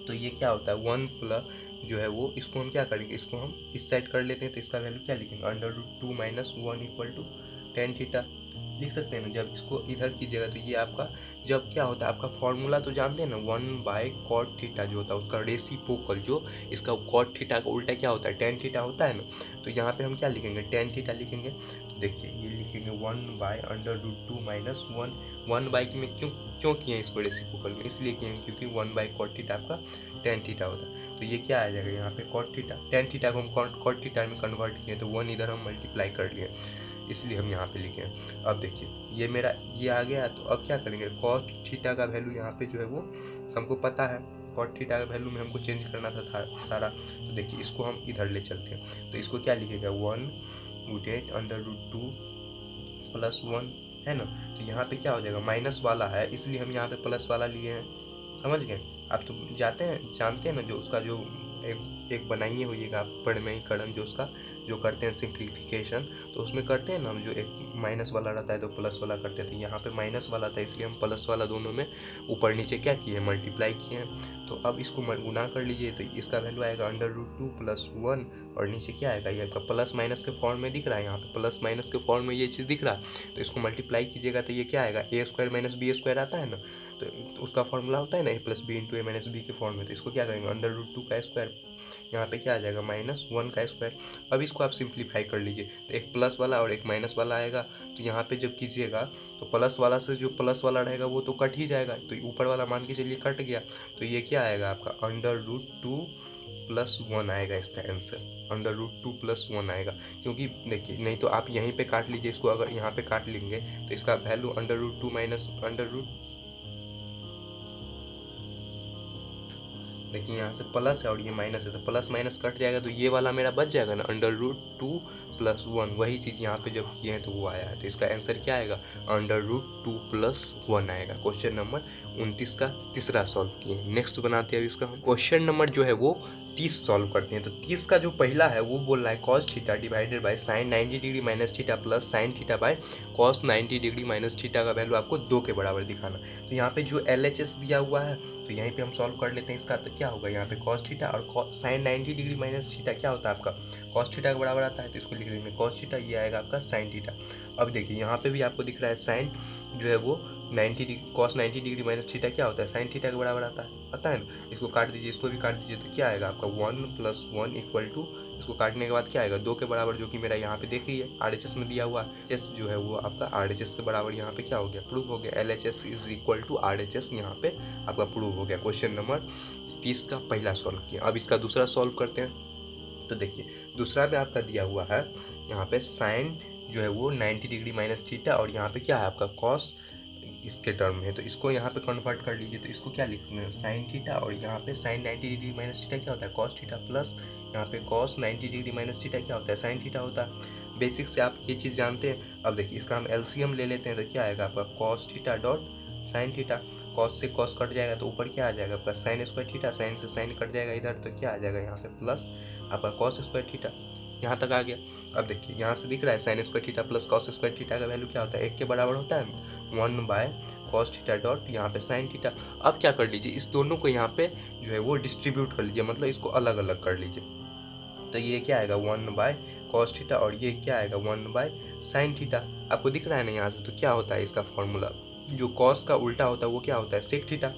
तो ये क्या होता है 1 प्लस जो है वो, इसको हम क्या करेंगे, इसको हम इस साइड कर लेते हैं, तो इसका वैल्यू क्या लिखेंगे √2 minus 1 equal to ten theta लिख सकते हैं ना। जब इसको इधर कीजिएगा तो ये आपका जब क्या होता है आपका फॉर्मूला तो जानते हैं ना 1/cot थीटा जो होता है उसका रेसिप्रोकल, जो इसका cot थीटा का उल्टा क्या होता है टेन थीटा होता है ना। तो यहाँ पे हम क्या लिखेंगे टेन थीटा लिखेंगे। तो देखिए ये लिखेंगे 1/√2 माइनस 1 में क्यों किए इसको रेसिप्रोकल में, इसलिए किए क्योंकि 1/cot थीटा आपका टेन थीटा होता है। तो ये क्या आ जाएगा यहाँ पे cot थीटा, टेन थीटा को हम cot थीटा में कन्वर्ट किए, तो 1 इधर हम मल्टीप्लाई कर लिए, इसलिए हम यहाँ पे लिखे। अब देखिए ये मेरा ये आ गया, तो अब क्या करेंगे cos थीटा का वैल्यू यहाँ पे जो है वो हमको पता है, cos थीटा का वैल्यू में हमको चेंज करना था सारा। तो देखिए इसको हम इधर ले चलते हैं, तो इसको क्या लिखेगा 1/√2 प्लस 1 है ना। तो यहाँ पे क्या हो जाएगा माइनस वाला है, इसलिए हम यहाँ पे प्लस वाला लिए हैं, समझ गए। आप तो जानते हैं ना जो उसका जो एक बनाइए होइएगा आप परिमेयीकरण, जो उसका जो करते हैं सिंप्लीफिकेशन, तो उसमें करते हैं ना हम जो एक माइनस वाला रहता है तो प्लस वाला करते थे, यहाँ पे माइनस वाला था इसलिए हम प्लस वाला दोनों में ऊपर नीचे क्या किए मल्टीप्लाई किए हैं। तो अब इसको गुना कर लीजिए, तो इसका वैल्यू आएगा √2 प्लस 1, और नीचे क्या आएगा ये आपका प्लस माइनस के फॉर्म में दिख रहा है, यहाँ पे प्लस माइनस के फॉर्म में ये चीज़ दिख रहा है। तो इसको मल्टीप्लाई कीजिएगा तो ये क्या आएगा a² माइनस b² आता है ना, तो उसका फॉर्मूला होता है ना a + b × a - b के फॉर्म में। तो इसको क्या करेंगे √2 का स्क्वायर, यहाँ पे क्या आ जाएगा -1 का स्क्वायर। अब इसको आप सिंप्लीफाई कर लीजिए, तो एक प्लस वाला और एक माइनस वाला आएगा। तो यहाँ पे जब कीजिएगा तो प्लस वाला से जो प्लस वाला रहेगा वो तो कट ही जाएगा, तो ऊपर वाला मान के चलिए कट गया, तो ये क्या आएगा आपका √2 प्लस 1 आएगा इसका आंसर, √2 प्लस 1 आएगा। क्योंकि देखिए नहीं तो आप यहीं पे काट लीजिए इसको, अगर यहाँ पे काट लेंगे तो इसका वैल्यू √2 माइनस देखिए यहाँ से प्लस है और ये माइनस है, तो प्लस माइनस कट जाएगा, तो ये वाला मेरा बच जाएगा ना √2 प्लस 1, वही चीज़ यहाँ पे जब किए हैं तो वो आया है। तो इसका आंसर क्या आएगा √2 प्लस 1 आएगा। क्वेश्चन नंबर 29 का तीसरा सॉल्व किए। नेक्स्ट बनाते हैं अब इसका हम क्वेश्चन नंबर जो है वो 30 सॉल्व करते हैं। तो 30 का जो पहला है वो बोल रहा है cos theta divided by sign 90 degree minus theta plus sign theta bye cos 90 degree minus theta का वैल्यू आपको 2 के बराबर दिखाना। तो यहाँ पे जो LHS दिया हुआ है तो यहीं पे हम सॉल्व कर लेते हैं इसका। तो क्या होगा यहाँ पे cos थीटा और साइन 90 डिग्री माइनस थीटा क्या होता है आपका cos थीटा के बराबर आता है, तो इसको लिख देंगे cos थीटा, ये आएगा आपका साइन थीटा। अब देखिए यहाँ पे भी आपको दिख रहा है साइन जो है वो 90 degree cos 90 degree minus theta क्या होता है साइन थीटा के बराबर आता है, पता है ना। इसको काट दीजिए, इसको भी काट दीजिए, तो क्या आएगा आपका 1 + 1 इक्वल टू, इसको काटने के बाद क्या आएगा 2 के बराबर, जो कि मेरा यहाँ पे देख रही है RHS में दिया हुआ है। एच जो है वो आपका RHS के बराबर यहाँ पे क्या हो गया प्रूव हो गया, LHS is equal to RHS यहाँ पे आपका प्रूव हो गया। क्वेश्चन नंबर 30 का पहला सॉल्व किया। अब इसका दूसरा सॉल्व करते हैं। तो देखिए दूसरा में आपका दिया हुआ है यहाँ पे साइन जो है वो 90 डिग्री माइनस थीटा, और यहाँ पे क्या है आपका कॉस इसके टर्म में है, तो इसको यहाँ पे कन्वर्ट कर लीजिए। तो इसको क्या लिखेंगे साइन थीटा, और यहाँ पे साइन 90 डिग्री माइनस थीटा क्या होता है कॉस थीटा, प्लस यहाँ पे कॉस 90 डिग्री माइनस थीटा क्या होता है साइन थीटा होता है। बेसिक से आप ये चीज़ जानते हैं। अब देखिए इसका हम LCM ले लेते हैं, तो क्या आएगा आपका cos theta dot sine theta. Cos से कॉस कट जाएगा तो ऊपर क्या आ जाएगा आपका साइन स्क्वायर थीटा, साइन से साइन कट जाएगा इधर तो क्या आ जाएगा यहाँ पे प्लस आपका कॉस स्क्वायर थीटा। यहाँ तक आ गया। अब देखिए यहाँ से दिख रहा है sign square theta plus cos square theta का वैल्यू क्या होता है, 1 के बराबर होता है, 1/cos थीटा डॉट यहाँ पे साइन थीटा। अब क्या कर लीजिए, इस दोनों को यहाँ पे जो है वो डिस्ट्रीब्यूट कर लीजिए, मतलब इसको अलग अलग कर लीजिए। तो ये क्या आएगा 1/cos थीटा और ये क्या आएगा 1/sin थीटा। आपको दिख रहा है ना यहाँ से। तो क्या होता है इसका फॉर्मूला, जो कॉस का उल्टा होता है वो क्या होता है सेक थीटा,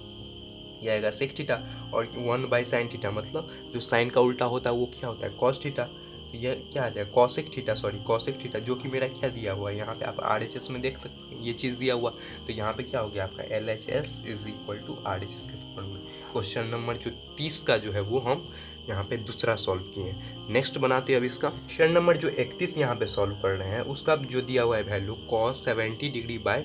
ये आएगा सेक थीटा। और 1/sin थीटा मतलब जो साइन का उल्टा होता है वो क्या होता है कॉस थीटा। तो ये क्या आ जाएगा cosec theta, sorry cosec theta, जो कि मेरा क्या दिया हुआ है यहाँ पे आप RHS में देख सकते हैं ये चीज़ दिया हुआ। तो यहाँ पे क्या हो गया आपका LHS = RHS के फॉर्मूले। क्वेश्चन नंबर जो 30 का जो है वो हम यहाँ पे दूसरा सॉल्व किए हैं। नेक्स्ट बनाते हैं अब इसका क्वेश्चन नंबर जो 31 यहाँ पे सॉल्व कर रहे हैं, उसका जो दिया हुआ है value cos 70 degree by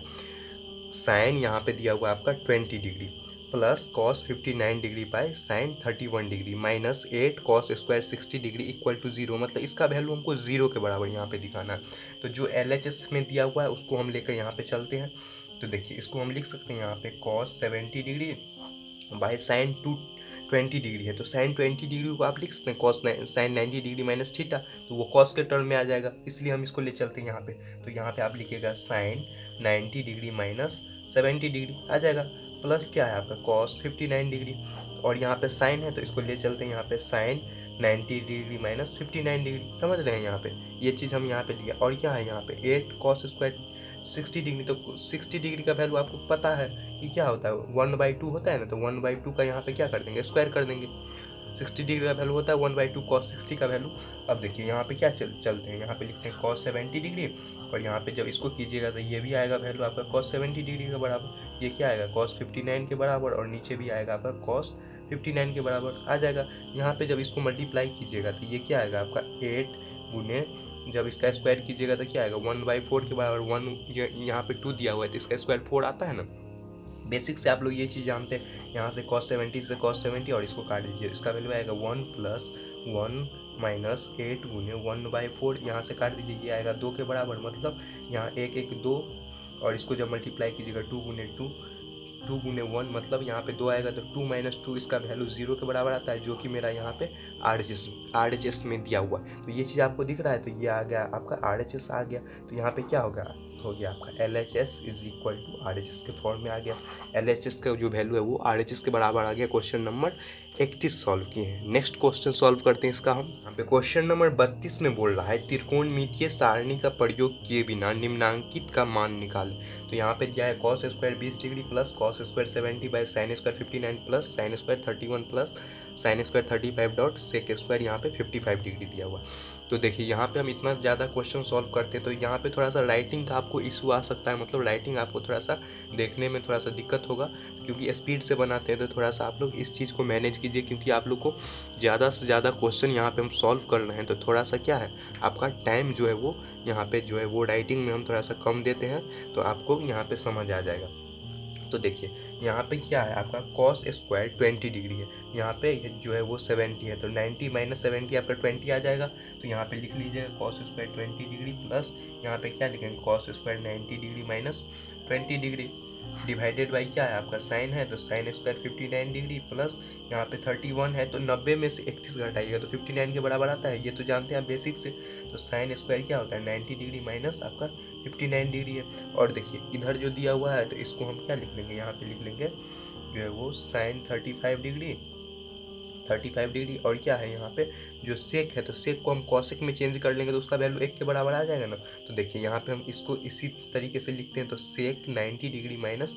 sine यहाँ पे दिया हुआ है आपका 20 degree plus cos 59 degree by sine 31 degree minus 8 cos square 60 degree equal to 0। मतलब इसका वैल्यू हमको 0 के बराबर यहाँ पे दिखाना है। तो जो LHS में दिया हुआ है उसको हम लेकर यहाँ पे चलते हैं। तो देखिए इसको हम लिख सकते हैं यहाँ पे cos 70 degree by sign 20 degree है, तो साइन 20 डिग्री को आप लिख सकते हैं cos sine 90 degree minus theta, तो वो cos के टर्म में आ जाएगा, इसलिए हम इसको ले चलते हैं यहाँ पे। तो यहाँ पे आप लिखिएगा साइन 90 डिग्री माइनस 70 डिग्री आ जाएगा, प्लस क्या है आपका cos 59 डिग्री, और यहाँ पे साइन है तो इसको ले चलते हैं यहाँ पे साइन 90 डिग्री माइनस 59 डिग्री। समझ रहे हैं यहाँ पे, ये चीज़ हम यहाँ पे लिया। और क्या है यहाँ पे 8 cos स्क्वायर 60 डिग्री, तो 60 डिग्री का वैल्यू आपको पता है कि क्या होता है 1/2 होता है ना, तो 1/2 का यहाँ पे क्या कर देंगे स्क्वायर कर देंगे। 60 डिग्री का वैल्यू होता है 1/2 cos 60 का वैल्यू। अब देखिए यहाँ पे क्या चलते हैं, यहाँ पे लिखते हैं cos 70 डिग्री, और यहाँ पे जब इसको कीजिएगा तो ये भी आएगा वैल्यू आपका cos 70 डिग्री के बराबर, ये क्या आएगा cos 59 के बराबर, और नीचे भी आएगा आपका cos 59 के बराबर आ जाएगा। यहाँ पे जब इसको मल्टीप्लाई कीजिएगा तो ये क्या आएगा आपका 8 गुने, जब इसका स्क्वायर कीजिएगा तो क्या आएगा 1/4 के बराबर, 1 यहाँ पे 2 दिया हुआ है तो इसका स्क्वायर 4 आता है ना। बेसिक से आप लोग ये चीज़ जानते हैं। यहाँ से cos 70 से cos 70 और इसको काट दीजिए, इसका वैल्यू आएगा 1 + 1 माइनस 8 गुने 1/4, यहाँ से काट दीजिए ये आएगा 2 के बराबर, मतलब यहाँ 1 1 2, और इसको जब मल्टीप्लाई कीजिएगा 2 गुने 1 मतलब यहाँ पे 2 आएगा, तो 2 - 2 इसका वैल्यू 0 के बराबर आता है, जो कि मेरा यहाँ पे RHS में दिया हुआ है। तो ये चीज़ आपको दिख रहा है, तो ये आ गया आपका RHS आ गया। तो यहाँ पे क्या हो गया आपका LHS = RHS के फॉर्म में आ गया। LHS का जो वैल्यू है वो RHS के बराबर आ गया। क्वेश्चन नंबर 31 सॉल्व किए हैं। नेक्स्ट क्वेश्चन सॉल्व करते हैं इसका हम। यहाँ पे क्वेश्चन नंबर 32 में बोल रहा है त्रिकोणमितीय सारणी का प्रयोग किए बिना निम्नांकित का मान निकालें। तो यहाँ पे दिया है cos square 20 degree plus cos square 70 by sine square 59 plus sine square 31 plus sine square 35 dot sec square यहाँ पे 55 डिग्री दिया हुआ। तो देखिए यहाँ पे हम इतना ज़्यादा क्वेश्चन सॉल्व करते हैं तो यहाँ पे थोड़ा सा राइटिंग का आपको इशू आ सकता है, मतलब राइटिंग आपको थोड़ा सा देखने में थोड़ा सा दिक्कत होगा, क्योंकि स्पीड से बनाते हैं। तो थोड़ा सा आप लोग इस चीज़ को मैनेज कीजिए, क्योंकि आप लोग को ज़्यादा से ज़्यादा क्वेश्चन यहाँ पे हम सॉल्व कर रहे हैं, तो थोड़ा सा क्या है आपका टाइम जो है वो यहाँ पे जो है वो राइटिंग में हम थोड़ा सा कम देते हैं, तो आपको यहाँ पे समझ आ जाएगा। तो देखिए यहाँ पे क्या है आपका cos स्क्वायर 20 डिग्री है, यहाँ पे जो है वो 70 है, तो 90 - 70 आपका 20 आ जाएगा। तो यहाँ पे लिख लीजिएगा cos स्क्वायर 20 डिग्री प्लस यहाँ पे क्या लिखेंगे cos square 90 degree minus 20 degree divided by क्या है आपका साइन है, तो साइन स्क्वायर 59 डिग्री प्लस यहाँ पे 31 है, तो 90 में से 31 घटाइएगा तो 59 के बराबर आता है, ये तो जानते हैं आप बेसिक से। तो साइन स्क्वायर क्या होता है 90 डिग्री माइनस आपका 59 डिग्री है। और देखिए इधर जो दिया हुआ है तो इसको हम क्या लिख लेंगे, यहाँ पे लिख लेंगे जो है वो साइन 35 डिग्री, और क्या है यहाँ पे जो सेक है तो सेक को हम कॉसेक में चेंज कर लेंगे तो उसका वैल्यू 1 के बराबर आ जाएगा ना। तो देखिए यहाँ पे हम इसको इसी तरीके से लिखते हैं, तो सेक 90 डिग्री माइनस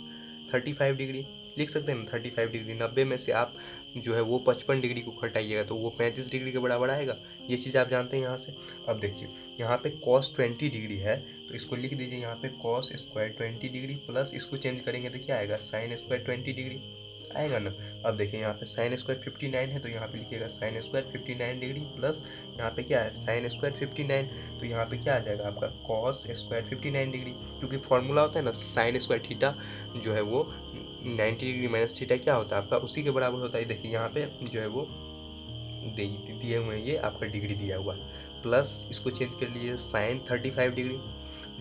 35 डिग्री लिख सकते हैं ना। 35 डिग्री 90 में से आप जो है वो 55 डिग्री को घटाइएगा तो वो 35 डिग्री के बराबर आएगा, ये चीज़ आप जानते हैं यहाँ से। अब देखिए यहाँ पे cos 20 डिग्री है तो इसको लिख दीजिए यहाँ पे cos स्क्वायर 20 डिग्री प्लस इसको चेंज करेंगे तो क्या आएगा साइन स्क्वायर 20 डिग्री आएगा ना। अब देखिए यहाँ पे साइन स्क्वायर 59 है तो यहाँ पे लिखिएगा साइन स्क्वायर 59 डिग्री प्लस यहाँ पे क्या है साइन स्क्वायर 59, तो यहाँ पे क्या आ जाएगा आपका cos स्क्वायर 59 डिग्री, क्योंकि फॉर्मूला होता है ना साइन स्क्वायर थीटा जो है वो 90 डिग्री माइनस थीटा क्या होता है आपका उसी के बराबर होता है। देखिए यहाँ पे जो है वो दिए हुए हैं ये आपका डिग्री दिया हुआ है, प्लस इसको चेंज कर लीजिए साइन 35 डिग्री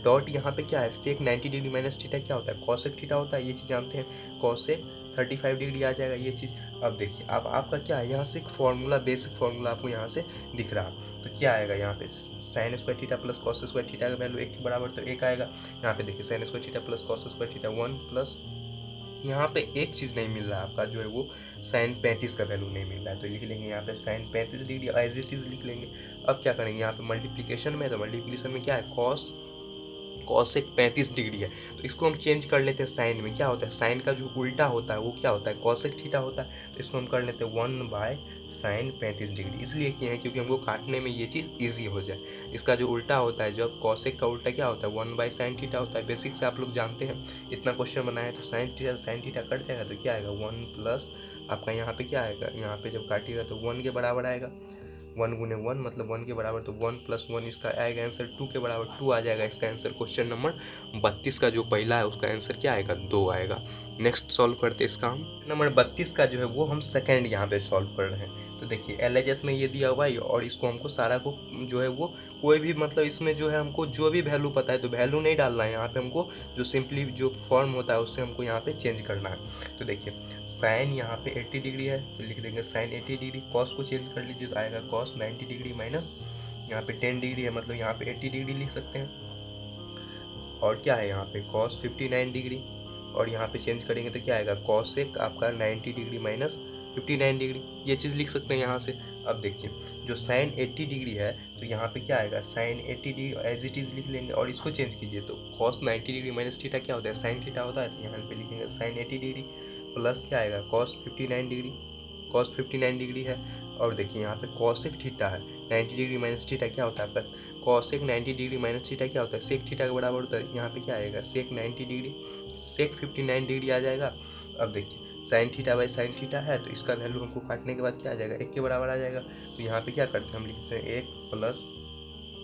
डॉट यहाँ पे क्या है, सेक 90 डिग्री माइनस थीटा क्या होता है, कॉसेक थीटा होता है, ये चीज़ जानते हैं, कॉसेक 35 डिग्री आ जाएगा ये चीज़। अब देखिए अब आपका क्या है, यहाँ से एक फॉर्मूला, बेसिक फॉर्मूला आपको यहाँ से दिख रहा, तो क्या आएगा यहाँ पे, sign square theta plus cos square theta का वैल्यू 1 के बराबर, तो 1 आएगा। यहाँ पे देखिए sign square theta plus cos square theta 1 plus, यहाँ पे एक चीज़ नहीं मिल रहा है आपका, जो है वो साइन 35 का वैल्यू नहीं मिल रहा है, तो लिख लेंगे यहाँ पे sine 35 degree as it is लिख लेंगे। अब क्या करेंगे, यहाँ पे मल्टीप्लिकेशन में, तो मल्टीप्लिकेशन में क्या है, कॉसेक 35 डिग्री है, तो इसको हम चेंज कर लेते हैं साइन में। क्या होता है, साइन का जो उल्टा होता है वो क्या होता है, कॉसेक थीटा होता है, तो इसको हम कर लेते हैं 1/sin 35 डिग्री। इसलिए किए हैं क्योंकि हमको काटने में ये चीज़ ईजी हो जाए। इसका जो उल्टा होता है, जब कॉसेक का उल्टा क्या होता है, 1/sin थीटा होता है, बेसिक से आप लोग जानते हैं, इतना क्वेश्चन बनाया है, तो साइन थीटा कट जाएगा, तो क्या आएगा 1 प्लस आपका यहाँ पे क्या आएगा, यहाँ पे जब काटिएगा तो 1 के बराबर आएगा, 1 गुने 1 मतलब 1 के बराबर, तो 1 प्लस 1 इसका आएगा आंसर 2 के बराबर, 2 आ जाएगा इसका आंसर। क्वेश्चन नंबर 32 का जो पहला है उसका आंसर क्या आएगा, 2 आएगा। नेक्स्ट सॉल्व करते हैं इसका हम। नंबर 32 का जो है वो हम सेकंड यहाँ पे सॉल्व कर रहे हैं। तो देखिए LHS में ये दिया हुआ है, और इसको हमको सारा को जो है वो कोई भी मतलब इसमें जो है हमको जो भी वैल्यू पता है तो वैल्यू नहीं डालना है, यहाँ पे हमको जो सिंपली जो फॉर्म होता है उससे हमको यहाँ पे चेंज करना है। तो देखिए साइन यहाँ पे 80 डिग्री है, तो लिख देंगे साइन 80 डिग्री, कॉस को चेंज कर लीजिए तो आएगा कॉस 90 डिग्री माइनस यहाँ पे 10 डिग्री है, मतलब यहाँ पे 80 डिग्री लिख सकते हैं। और क्या है यहाँ पे कॉस 59 डिग्री, और यहाँ पे चेंज करेंगे तो क्या आएगा, कॉसेक आपका 90 डिग्री माइनस 59 डिग्री, ये चीज़ लिख सकते हैं यहाँ से। अब देखिए जो साइन 80 डिग्री है, तो यहाँ पे क्या आएगा, sine 80 degree as it is लिख लेंगे, और इसको चेंज कीजिए तो कॉस 90 डिग्री माइनस थीटा क्या होता है, साइन थीटा होता है, तो यहाँ पे लिखेंगे साइन 80 डिग्री प्लस क्या आएगा, कॉस 59 डिग्री, कॉस 59 डिग्री है। और देखिए यहाँ पे कॉसेक थीटा है 90 डिग्री माइनस थीटा क्या होता है आपका, कॉसेक 90 डिग्री माइनस थीटा क्या होता है, सेक थीटा के बराबर होता है, यहाँ पे क्या आएगा सेक 90 डिग्री, सेक 59 डिग्री आ जाएगा। अब देखिए sign theta by sine theta है, तो इसका वैल्यू हमको काटने के बाद क्या आ जाएगा, 1 के बराबर आ जाएगा। तो यहाँ पे क्या करते हैं, हम लिखते हैं 1 प्लस,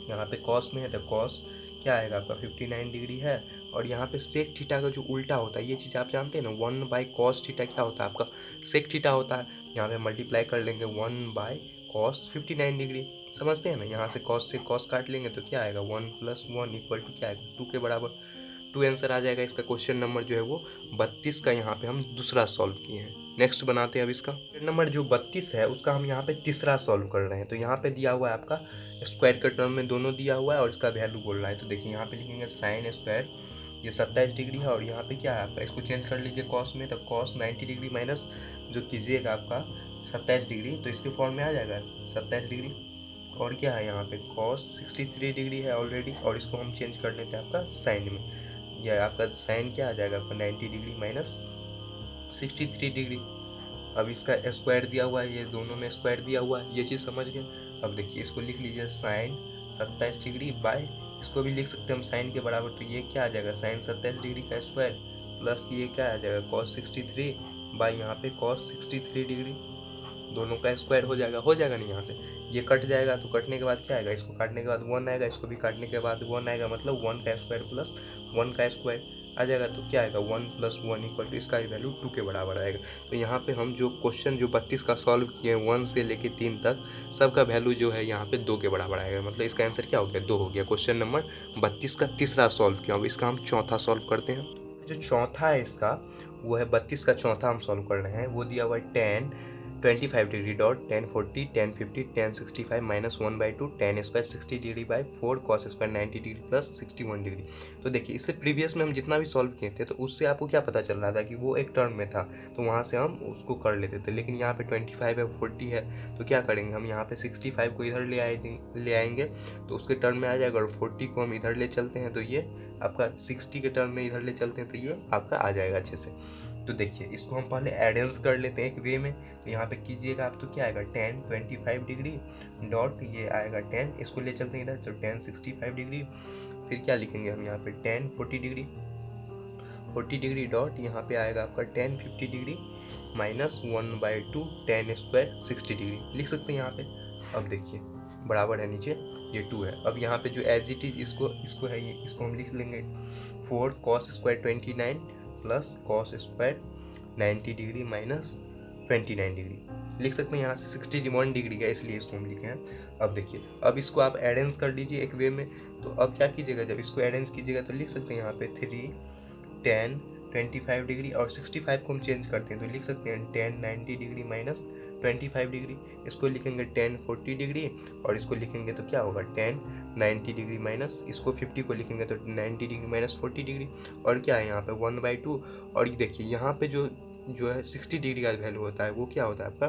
यहाँ पे कॉस में है तो कॉस क्या आएगा आपका 59 डिग्री है, और यहाँ पे सेक थीटा का जो उल्टा होता है, ये चीज़ आप जानते हैं ना, 1/cos थीटा क्या होता है आपका, सेक थीटा होता है। यहाँ पे मल्टीप्लाई कर लेंगे 1/cos 59 डिग्री, समझते हैं ना, यहाँ से कॉस से कॉस काट लेंगे तो क्या आएगा 1 + 1 = क्या आएगा 2 के बराबर, 2 आंसर आ जाएगा इसका। क्वेश्चन नंबर जो है वो 32 का यहाँ पे हम दूसरा सॉल्व किए हैं। नेक्स्ट बनाते हैं अब इसका नंबर जो 32 है उसका हम यहाँ पे तीसरा सॉल्व कर रहे हैं। तो यहाँ पे दिया हुआ है आपका स्क्वायर के टर्म में दोनों दिया हुआ है, और इसका वैल्यू बोल रहा है। तो देखिए यहाँ पे लिखेंगे साइन स्क्वायर, ये 27 डिग्री है, और यहाँ पे क्या है आपका, इसको चेंज कर लीजिए कॉस में, तो कॉस 90 डिग्री माइनस जो कीजिएगा आपका 27 डिग्री, तो इसके फॉर्म में आ जाएगा 27 डिग्री। और क्या है यहाँ पे कॉस 63 डिग्री है ऑलरेडी, और इसको हम चेंज कर लेते हैं आपका साइन में, यह आपका साइन क्या आ जाएगा आपका 90 डिग्री माइनस 63 डिग्री। अब इसका स्क्वायर दिया हुआ है, ये दोनों में स्क्वायर दिया हुआ है, ये चीज़ समझ गए। अब देखिए इसको लिख लीजिए साइन 27 डिग्री बाय, इसको भी लिख सकते हैं हम साइन के बराबर, तो ये क्या आ जाएगा साइन 27 डिग्री का स्क्वायर प्लस ये क्या आ जाएगा कॉस 63 बाय यहाँ पे कॉस 63 डिग्री, दोनों का स्क्वायर हो जाएगा नहीं, यहाँ से ये कट जाएगा, तो कटने के बाद क्या आएगा, इसको काटने के बाद 1 आएगा, इसको भी काटने के बाद 1 आएगा, मतलब 1 का स्क्वायर प्लस 1 का स्क्वायर आ जाएगा, तो क्या आएगा 1 + 1 = इसका वैल्यू 2 के बराबर आएगा। तो यहाँ पे हम जो क्वेश्चन जो 32 का सॉल्व किए हैं 1 से लेके 3 तक, सबका वैल्यू जो है यहाँ पे 2 के बराबर आएगा, मतलब इसका आंसर क्या हो गया 2 हो गया। क्वेश्चन नंबर 32 का तीसरा सॉल्व किया। अब इसका हम चौथा सॉल्व करते हैं। जो चौथा है इसका वो है 32 का चौथा हम सॉल्व कर रहे हैं। वो दिया हुआ है tan 25 degree dot tan 40 tan 50 tan 65 -1/2 tan square 60 degree by 4 cos square 90 degree plus 61 degree. तो देखिए इससे प्रीवियस में हम जितना भी सॉल्व किए थे तो उससे आपको क्या पता चल रहा था कि वो एक टर्म में था, तो वहाँ से हम उसको कर लेते थे। लेकिन यहाँ पे 25 है 40 है, तो क्या करेंगे हम यहाँ पे 65 को इधर ले आएंगे तो उसके टर्म में आ जाएगा, और 40 को हम इधर ले चलते हैं तो ये आपका 60 के टर्म में इधर ले चलते हैं तो ये आपका आ जाएगा अच्छे से। तो देखिए इसको हम पहले एडेंस कर लेते हैं एक वे में, तो यहाँ पे कीजिएगा आप तो क्या आएगा tan 25 डिग्री डॉट ये आएगा tan, इसको ले चलते हैं इधर तो tan 65 डिग्री, फिर क्या लिखेंगे हम यहाँ पे tan 40 डिग्री डॉट यहाँ पे आएगा आपका tan 50 degree -1/2 tan square 60 degree लिख सकते हैं यहाँ पे। अब देखिए बराबर है नीचे ये 2 है। अब यहाँ पे जो एज इट इज इसको है ये, इसको हम लिख लेंगे 4 cos square 29 plus cos square 90 degree 29 degree. लिख सकते हैं यहाँ से 61 डिग्री का, इसलिए इसको हम लिखे हैं। अब देखिए, अब इसको आप एडेंस कर लीजिए एक वे में। तो अब क्या कीजिएगा, जब इसको एडेंस कीजिएगा तो लिख सकते हैं यहाँ पे 3, 10, 25 डिग्री, और 65 को हम चेंज करते हैं तो लिख सकते हैं 10, 90 डिग्री माइनस 25 डिग्री। इसको लिखेंगे 10, 40 डिग्री, और इसको लिखेंगे तो क्या होगा 10, 90 डिग्री माइनस, इसको 50 को लिखेंगे तो 90 डिग्री माइनस 40 डिग्री। और क्या है यहाँ पे 1/2। और ये देखिए यहाँ पे जो है 60 डिग्री का वैल्यू होता है वो क्या होता है आपका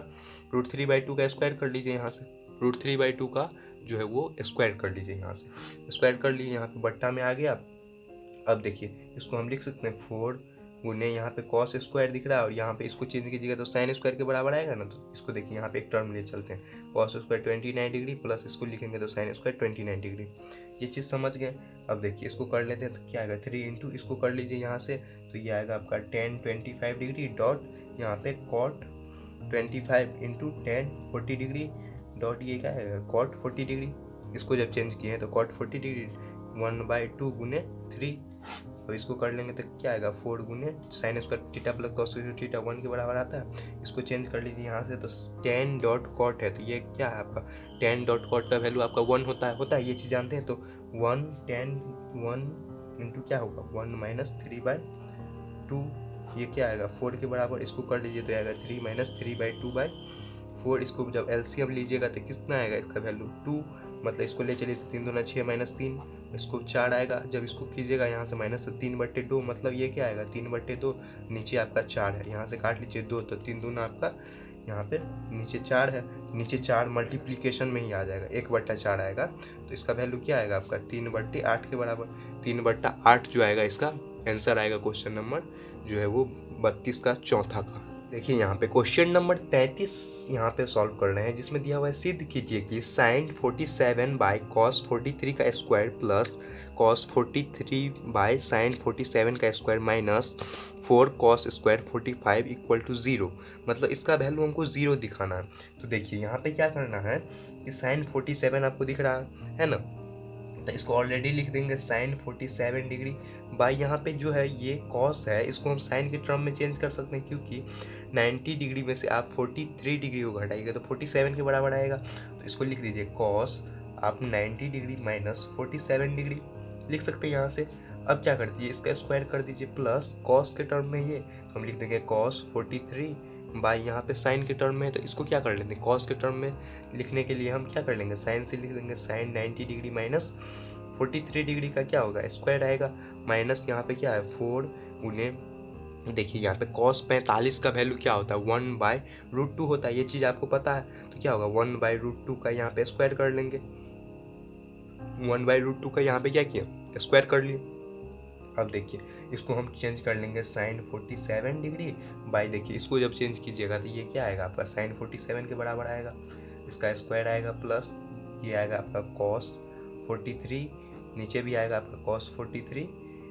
√3/2 का स्क्वायर कर लीजिए यहाँ से। √3/2 का जो है वो स्क्वायर कर लीजिए यहाँ से, स्क्वायर कर लीजिए, यहाँ पे बट्टा में आ गया। अब देखिए इसको हम लिख सकते हैं 4 गुने, यहाँ पे कॉस स्क्वायर दिख रहा है और यहाँ पे इसको चेंज कीजिएगा तो साइन स्क्वायर के बराबर आएगा ना। तो इसको देखिए यहाँ पे एक टर्म ले चलते हैं, कॉस स्क्वायर 29 डिग्री प्लस इसको लिखेंगे तो साइन स्क्वायर 29 डिग्री। ये चीज़ समझ गए। अब देखिए इसको कर लेते हैं तो क्या आएगा 3 इंटू इसको कर लीजिए यहाँ से, तो ये आएगा आपका 10, 25 डिग्री डॉट यहाँ पे कॉट 25 इंटू 10, 40 डिग्री डॉट ये क्या है कॉट 40 डिग्री। इसको जब चेंज किए हैं तो कॉट 40 डिग्री 1/2 गुने 3। अब इसको कर लेंगे तो क्या आएगा 4 गुने sign square theta plus cos theta 1 के बराबर आता है। इसको चेंज कर लीजिए यहाँ से तो 10 डॉट कॉट है, तो ये क्या है आपका 10 डॉट कॉट का वैल्यू आपका 1 होता है ये चीज़ जानते हैं। तो 1 10 1 इंटू क्या होगा 1 माइनस 3/2, ये क्या आएगा 4 के बराबर। इसको कर लीजिए तो आएगा 3 माइनस 3/2/4। इसको जब एलसीएम लीजिएगा तो कितना आएगा इसका वैल्यू 2, मतलब इसको ले चलिए तो 3 दूना 6 माइनस 3, इसको 4 आएगा। जब इसको कीजिएगा यहाँ से माइनस से 3/2, मतलब ये क्या आएगा 3/2, नीचे आपका 4 है, यहाँ से काट लीजिए 2, तो 3 दूना आपका यहाँ पे नीचे 4 है, नीचे 4 मल्टीप्लिकेशन में ही आ जाएगा 1/4 आएगा। तो इसका वैल्यू क्या आएगा आपका 3/8 के बराबर। 3/8 जो आएगा इसका आंसर आएगा क्वेश्चन नंबर जो है वो 32 का चौथा का। देखिए यहाँ पे क्वेश्चन नंबर 33 यहाँ पे सॉल्व कर रहे हैं, जिसमें दिया हुआ है सिद्ध कीजिए कि साइन 47 बाई कॉस 43 का square plus cos 43 by sine 47 का square minus 4 cos square 45 equal to 0। मतलब इसका वैल्यू हमको 0 दिखाना है। तो देखिए यहाँ पे क्या करना है कि साइन 47 आपको दिख रहा है ना, तो इसको ऑलरेडी लिख देंगे साइन 47 डिग्री बाई यहाँ पे जो है ये कॉस है, इसको हम साइन के टर्म में चेंज कर सकते हैं, क्योंकि 90 डिग्री में से आप 43 डिग्री को घटाइएगा तो 47 के बराबर आएगा। तो इसको लिख दीजिए कॉस आप 90 डिग्री माइनस 47 डिग्री लिख सकते हैं यहाँ से। अब क्या कर दीजिए इसका स्क्वायर कर दीजिए प्लस कॉस के टर्म में ये, तो हम लिख देंगे कॉस 43 बाई यहाँ पे साइन के टर्म में, तो इसको क्या कर लेते हैं कॉस के टर्म में लिखने के लिए हम क्या कर लेंगे साइन से लिख देंगे साइन 90 डिग्री माइनस 43 डिग्री का क्या होगा स्क्वायर आएगा, माइनस यहाँ पे क्या है 4 गुने, देखिए यहाँ पे कॉस 45 का वैल्यू क्या होता है 1/√2 होता है, ये चीज़ आपको पता है। तो क्या होगा 1/√2 का यहाँ पे स्क्वायर कर लेंगे, 1/√2 का यहाँ पे क्या किया स्क्वायर कर लिए। अब देखिए इसको हम चेंज कर लेंगे साइन 47 डिग्री बाई, देखिए इसको जब चेंज कीजिएगा तो ये क्या आएगा आपका साइन 47 के बराबर आएगा, इसका स्क्वायर आएगा प्लस ये आएगा आपका कॉस 43, नीचे भी आएगा आपका कॉस 43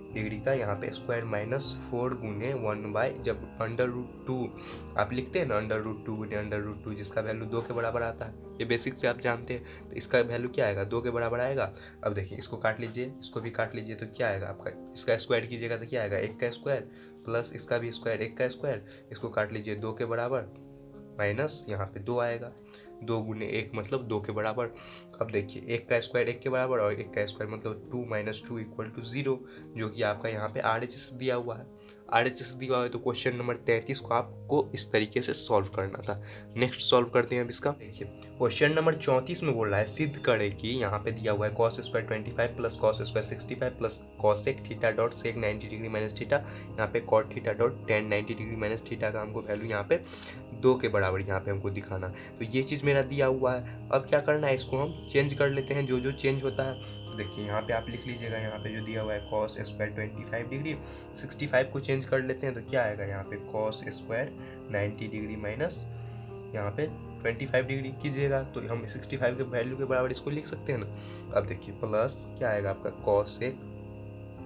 डिग्री का यहाँ पे स्क्वायर माइनस 4 गुने 1 जब √2 आप लिखते हैं ना √2 गुने √2 जिसका वैल्यू 2 के बराबर आता है, ये बेसिक से आप जानते हैं। तो इसका वैल्यू क्या आएगा 2 के बराबर आएगा। अब देखिए इसको काट लीजिए, इसको भी काट लीजिए, तो क्या आएगा आपका इसका स्क्वायर कीजिएगा तो क्या आएगा 1 का स्क्वायर प्लस इसका भी स्क्वायर 1 का स्क्वायर, इसको काट लीजिए 2 के बराबर माइनस यहाँ पे 2 आएगा, 2 गुने 1 मतलब 2 के बराबर। अब देखिए 1 का स्क्वायर 1 के बराबर और 1 का स्क्वायर मतलब 2 माइनस 2 इक्वल टू 0, जो कि आपका यहाँ पे RHS दिया हुआ है। RHS दिया हुआ है तो क्वेश्चन नंबर 33 को आपको इस तरीके से सॉल्व करना था। नेक्स्ट सॉल्व करते हैं अब इसका। देखिए क्वेश्चन नंबर 34 में बोल रहा है सिद्ध करें कि यहाँ पे दिया हुआ है cos square 25 plus cos square 65 plus cosec theta dot sec 90 degree minus theta, यहाँ पे cot theta dot tan 90 degree minus theta का हमको वैल्यू यहाँ पे 2 के बराबर यहाँ पे हमको दिखाना। तो ये चीज़ मेरा दिया हुआ है। अब क्या करना है इसको हम चेंज कर लेते हैं, जो चेंज होता है। तो देखिए यहाँ पे आप लिख लीजिएगा, यहाँ पे जो दिया हुआ है कॉस स्क्वायर 25 डिग्री 65 को चेंज कर लेते हैं तो क्या आएगा यहाँ पे कॉस स्क्वायर 90 डिग्री माइनस यहाँ पे 25 डिग्री कीजिएगा तो हम 65 के वैल्यू के बराबर इसको लिख सकते हैं ना। अब देखिए प्लस क्या आएगा आपका कॉसेक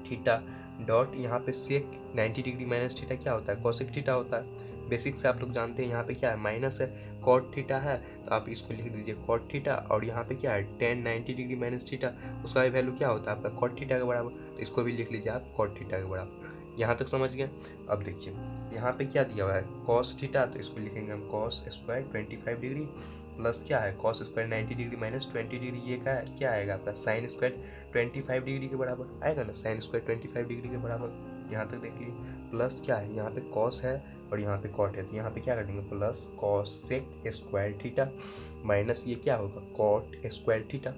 थीटा डॉट यहाँ पे सेक 90 डिग्री माइनस थीटा क्या होता है कॉसेक थीटा होता है, बेसिक से आप लोग जानते हैं। यहाँ पे क्या है माइनस है कॉट थीटा है तो आप इसको लिख दीजिए कॉट थीटा, और यहाँ पे क्या है टेन 90 डिग्री माइनस थीटा उसका वैल्यू क्या होता है आपका कॉट थीटा के बराबर, तो इसको भी लिख लीजिए आप कॉट थीटा के बराबर। यहाँ तक समझ गए। अब देखिए यहाँ पे क्या दिया हुआ है कॉस थीटा, तो इसको लिखेंगे हम कॉस स्क्वायर 25 डिग्री प्लस क्या है cos square 90 degree minus 20 degree, ये क्या आएगा आपका साइन स्क्वायर 25 डिग्री के बराबर आएगा ना, साइन स्क्वायर 25 डिग्री के बराबर। यहाँ तक देखिए प्लस क्या है यहाँ पे कॉस है और यहाँ पे कॉट है, तो यहाँ पे क्या कर देंगे plus cosec square theta minus ये क्या होगा कॉट स्क्वायर थीटा।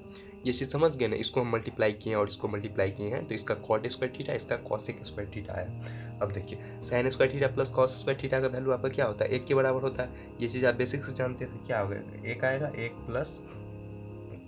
ये चीज़ समझ गए ना, इसको हम मल्टीप्लाई किए हैं और इसको मल्टीप्लाई किए हैं, तो इसका कॉट स्क्वायर थीटा, इसका कॉसेक स्क्वायर थीटा है। अब देखिए sign square theta plus cos square theta का वैल्यू आपका क्या होता है, एक के बराबर होता है। ये चीज़ आप बेसिक से जानते थे, क्या होगा एक आएगा एक प्लस,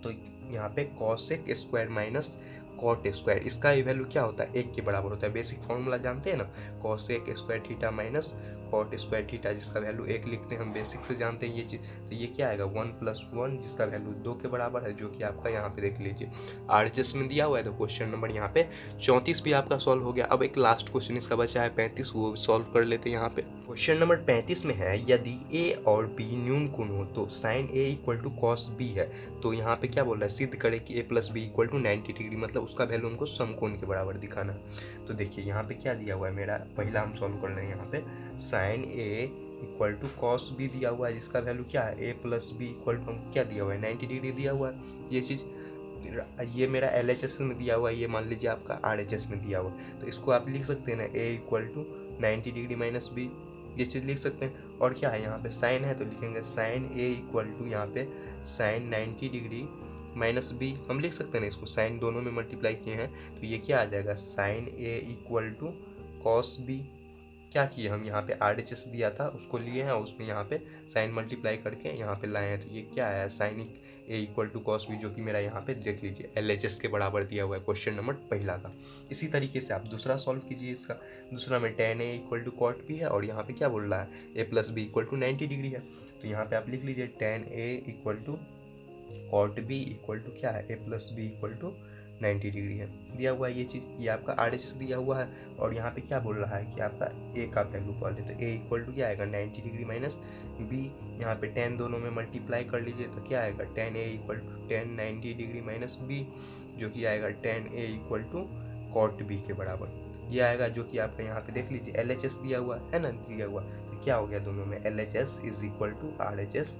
तो यहाँ पे cosec square minus cot square, इसका ये वैल्यू क्या होता है एक के बराबर होता है। बेसिक फॉर्मूला जानते हैं ना, cosec square theta minus cot square theta, जिसका वैल्यू एक लिखते हैं हम, बेसिक से जानते हैं ये चीज़। तो ये क्या आएगा 1 + 1, जिसका वैल्यू 2 के बराबर है, जो कि आपका यहाँ पे देख लीजिए RHS में दिया हुआ है। तो क्वेश्चन नंबर यहाँ पे 34 भी आपका सॉल्व हो गया। अब एक लास्ट क्वेश्चन इसका बचा है 35, वो सॉल्व कर लेते हैं यहाँ पे। क्वेश्चन नंबर 35 में है यदि a और b न्यून कोण हो तो साइन a = cos b है। तो यहाँ पे क्या बोल रहा है, सिद्ध करे कि a + b = 90 डिग्री, मतलब उसका वैल्यू हमको समकोण के बराबर दिखाना है। तो देखिए यहाँ पे क्या दिया हुआ है मेरा, पहला हम सॉल्व कर लेंगे। यहाँ पे साइन a = cos b दिया हुआ है, जिसका वैल्यू क्या है a + b = हम क्या दिया हुआ है 90 डिग्री दिया हुआ है। ये चीज़ ये मेरा LHS में दिया हुआ है, ये मान लीजिए आपका RHS में दिया हुआ है। तो इसको आप लिख सकते हैं ना a = 90 डिग्री माइनस b, ये चीज़ लिख सकते हैं। और क्या है यहाँ पे साइन है, तो लिखेंगे साइन a = यहाँ पे साइन 90 डिग्री माइनस b, हम लिख सकते हैं ना इसको, साइन दोनों में मल्टीप्लाई किए हैं, तो ये क्या आ जाएगा साइन a = cos b। क्या किए हम यहाँ पे RHS दिया था उसको लिए हैं, उसमें यहाँ पे साइन मल्टीप्लाई करके यहाँ पे लाए हैं, तो ये क्या आया साइन a = cos b, जो कि मेरा यहाँ पे देख लीजिए LHS के बराबर दिया हुआ है क्वेश्चन नंबर पहला का। इसी तरीके से आप दूसरा सॉल्व कीजिए इसका। दूसरा में tan a = cot b है, और यहाँ पे क्या बोल रहा है a + b = 90 डिग्री है। तो यहाँ पे आप लिख लीजिए tan a = cot b = क्या है a + b = 90 डिग्री है, दिया हुआ है ये चीज़। ये आपका RHS दिया हुआ है, और यहाँ पे क्या बोल रहा है कि आपका a का वैल्यू पहले, तो a = क्या आएगा 90 डिग्री माइनस b, यहाँ पे tan दोनों में मल्टीप्लाई कर लीजिए, तो क्या आएगा tan a = tan 90 degree minus b, जो कि आएगा tan a = cot b के बराबर। ये आएगा जो कि आपका यहाँ पे देख लीजिए LHS दिया हुआ है ना, दिया हुआ, तो क्या हो गया दोनों में LHS = RHS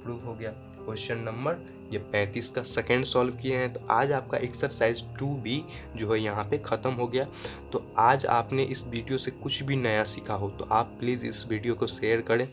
प्रूव हो गया। क्वेश्चन नंबर ये 35 का सेकेंड सॉल्व किए हैं। तो आज आपका एक्सरसाइज 2B जो है यहाँ पे ख़त्म हो गया। तो आज आपने इस वीडियो से कुछ भी नया सीखा हो तो आप प्लीज़ इस वीडियो को शेयर करें।